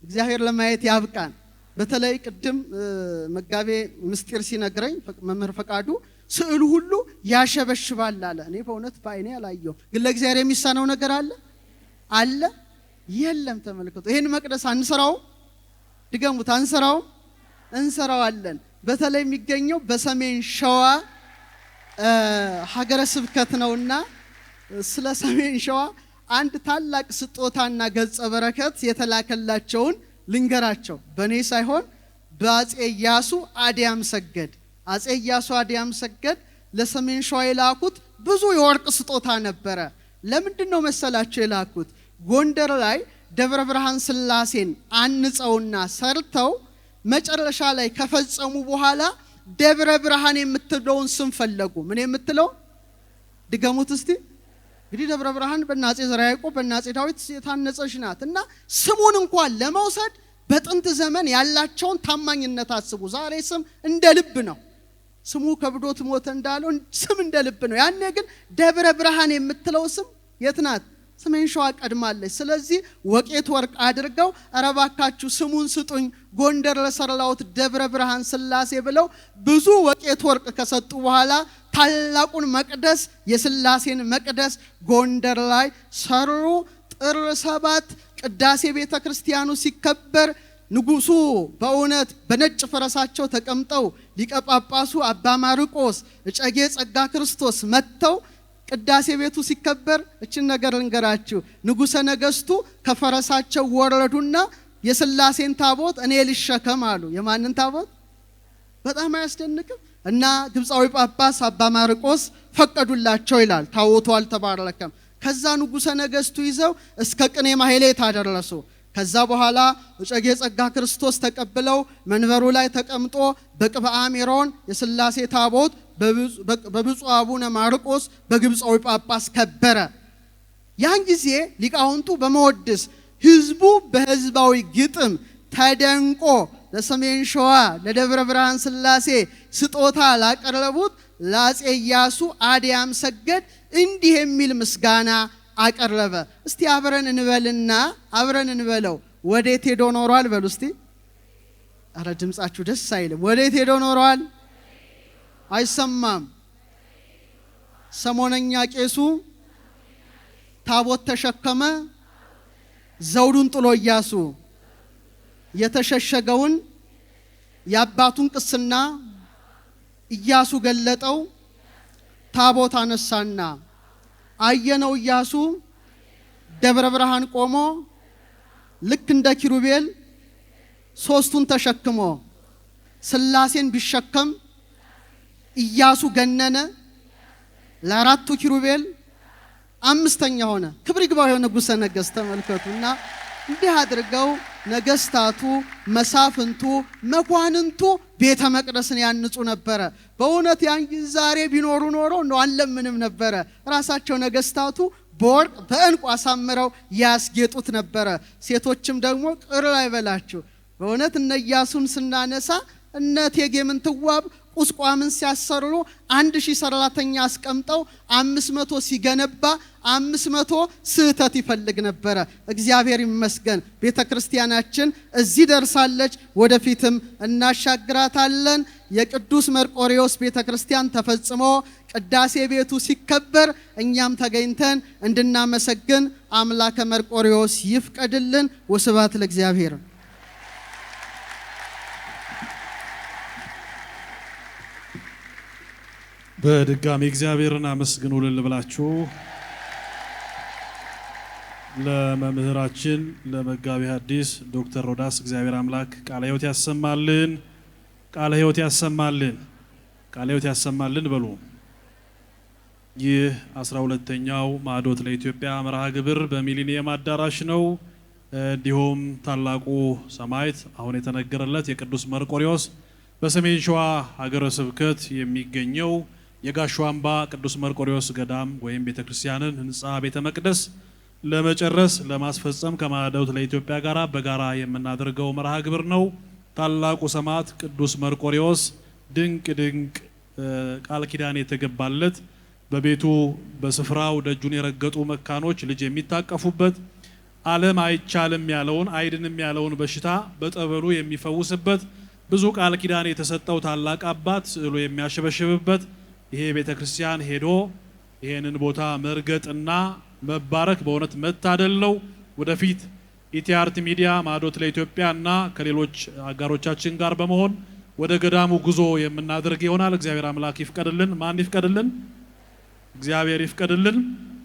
እግዚአብሔር ለማየት ያብቃን። በተለይ ቅድም መጋቤ ምስጢር ሲነግረኝ መምህር ፈቃዱ ስዕሉ ሁሉ ያሸበሽባል አለ። እኔ በእውነት በአይኔ አላየው፣ ግን ለእግዚአብሔር የሚሳነው ነገር አለ የለም። ተመልከቱ። ይሄን መቅደስ አንሰራው፣ ድገሙት፣ አንሰራው፣ እንሰራዋለን። በተለይ የሚገኘው በሰሜን ሸዋ ሀገረ ስብከት ነውና ስለ ሰሜን ሸዋ አንድ ታላቅ ስጦታና ገጸ በረከት የተላከላቸውን ልንገራቸው። በኔ ሳይሆን በአጼ ኢያሱ አዲያም ሰገድ አጼ ኢያሱ አዲያም ሰገድ ለሰሜን ሸዋ የላኩት ብዙ የወርቅ ስጦታ ነበረ። ለምንድን ነው መሰላቸው የላኩት? ጎንደር ላይ ደብረ ብርሃን ስላሴን አንጸውና ሰርተው መጨረሻ ላይ ከፈጸሙ በኋላ ደብረ ብርሃን የምትለውን ስም ፈለጉ። ምን የምትለው? ድገሙት እስቲ። እንግዲህ ደብረ ብርሃን በአፄ ዘርዓ ያዕቆብ በአፄ ዳዊት የታነጸች ናት እና ስሙን እንኳን ለመውሰድ በጥንት ዘመን ያላቸውን ታማኝነት አስቡ። ዛሬ ስም እንደ ልብ ነው። ስሙ ከብዶት ሞተ እንዳለው ስም እንደ ልብ ነው። ያኔ ግን ደብረ ብርሃን የምትለው ስም የት ናት? ሰሜን ሸዋ ቀድማለች። ስለዚህ ወቄት ወርቅ አድርገው አረባካችሁ ስሙን ስጡኝ ጎንደር ለሰራላውት ደብረ ብርሃን ስላሴ ብለው ብዙ ወቄት ወርቅ ከሰጡ በኋላ ታላቁን መቅደስ የስላሴን መቅደስ ጎንደር ላይ ሰሩ። ጥር 7 ቅዳሴ ቤተ ክርስቲያኑ ሲከበር ንጉሱ በእውነት በነጭ ፈረሳቸው ተቀምጠው ሊቀ ጳጳሱ አባ ማርቆስ እጨጌ ጸጋ ክርስቶስ መጥተው ቅዳሴ ቤቱ ሲከበር እችን ነገር ልንገራችሁ። ንጉሰ ነገስቱ ከፈረሳቸው ወረዱና የስላሴን ታቦት እኔ ልሸከም አሉ። የማንን ታቦት? በጣም አያስደንቅም? እና ግብፃዊ ጳጳስ አባ ማርቆስ ፈቀዱላቸው ይላል። ታቦቱ አልተባረከም። ከዛ ንጉሰ ነገስቱ ይዘው እስከ ቅኔ ማህሌት አደረሱ። ከዛ በኋላ እጨጌ ጸጋ ክርስቶስ ተቀብለው መንበሩ ላይ ተቀምጦ በቅብአ ሜሮን የስላሴ ታቦት በብፁዕ አቡነ ማርቆስ በግብፃዊ ጳጳስ ከበረ። ያን ጊዜ ሊቃውንቱ በመወድስ ህዝቡ በህዝባዊ ግጥም ተደንቆ ለሰሜን ሸዋ ለደብረ ብርሃን ስላሴ ስጦታ ላቀረቡት ለአጼ ኢያሱ አዲያም ሰገድ እንዲህ የሚል ምስጋና አቀረበ። እስቲ አብረን እንበልና አብረን እንበለው። ወዴት ሄዶ ኖሯል? በሉ እስቲ። አረ ድምጻችሁ ደስ አይልም። ወዴት ሄዶ ኖሯል? አይሰማም። ሰሞነኛ ቄሱ ታቦት ተሸከመ፣ ዘውዱን ጥሎ ኢያሱ የተሸሸገውን የአባቱን ቅስና ኢያሱ ገለጠው። ታቦት አነሳና አየነው። ኢያሱ ደብረ ብርሃን ቆሞ ልክ እንደ ኪሩቤል ሶስቱን ተሸክሞ ስላሴን ቢሸከም ኢያሱ ገነነ። ለአራቱ ኪሩቤል አምስተኛ ሆነ። ክብር ይግባው የሆነ ንጉሠ ነገሥት ተመልከቱና እንዲህ አድርገው ነገስታቱ፣ መሳፍንቱ፣ መኳንንቱ ቤተ መቅደስን ያንጹ ነበረ። በእውነት ያን ዛሬ ቢኖሩ ኖሮ ነው አለምንም ነበረ። ራሳቸው ነገስታቱ በወርቅ በእንቁ አሳምረው ያስጌጡት ነበረ። ሴቶችም ደግሞ ቅር አይበላችሁ። በእውነት እነ ኢያሱን ስናነሳ እነ እቴጌ ምንትዋብ ቁስቋምን ሲያሰሩ 1000 ሰራተኛ አስቀምጠው 500 ሲገነባ 500 ስህተት ይፈልግ ነበረ። እግዚአብሔር ይመስገን ቤተክርስቲያናችን እዚህ ደርሳለች። ወደፊትም እናሻግራታለን። የቅዱስ መርቆሪዎስ ቤተክርስቲያን ተፈጽሞ ቅዳሴ ቤቱ ሲከበር እኛም ተገኝተን እንድናመሰግን አምላከ መርቆሪዎስ ይፍቀድልን። ወስብሐት ለእግዚአብሔር። በድጋሚ እግዚአብሔርን አመስግኑልን ብላችሁ ለመምህራችን ለመጋቢ ሐዲስ ዶክተር ሮዳስ እግዚአብሔር አምላክ ቃለ ሕይወት ያሰማልን፣ ቃለ ሕይወት ያሰማልን፣ ቃለ ሕይወት ያሰማልን በሉ። ይህ 12ኛው ማዕዶት ለኢትዮጵያ መርሃ ግብር በሚሊኒየም አዳራሽ ነው። እንዲሁም ታላቁ ሰማዕት አሁን የተነገረለት የቅዱስ መርቆሪዎስ በሰሜን ሸዋ ሀገረ ስብከት የሚገኘው የጋሾ አምባ ቅዱስ መርቆሪዎስ ገዳም ወይም ቤተክርስቲያንን ህንጻ ቤተ መቅደስ ለመጨረስ ለማስፈጸም ከማዕዶት ለኢትዮጵያ ጋራ በጋራ የምናደርገው መርሃ ግብር ነው። ታላቁ ሰማዕት ቅዱስ መርቆሬዎስ ድንቅ ቃል ኪዳን የተገባለት በቤቱ በስፍራው ደጁን የረገጡ መካኖች ልጅ የሚታቀፉበት ዓለም አይቻልም ያለውን አይድንም ያለውን በሽታ በጠበሉ የሚፈውስበት ብዙ ቃል ኪዳን የተሰጠው ታላቅ አባት ስዕሉ የሚያሸበሽብበት ይሄ ቤተክርስቲያን ሄዶ ይሄንን ቦታ መርገጥና መባረክ በእውነት መታደል ነው። ወደፊት ኢቲአርት ሚዲያ ማዶት ለኢትዮጵያና ከሌሎች አጋሮቻችን ጋር በመሆን ወደ ገዳሙ ጉዞ የምናደርግ ይሆናል። እግዚአብሔር አምላክ ይፍቀድልን። ማን ይፍቀድልን? እግዚአብሔር ይፍቀድልን።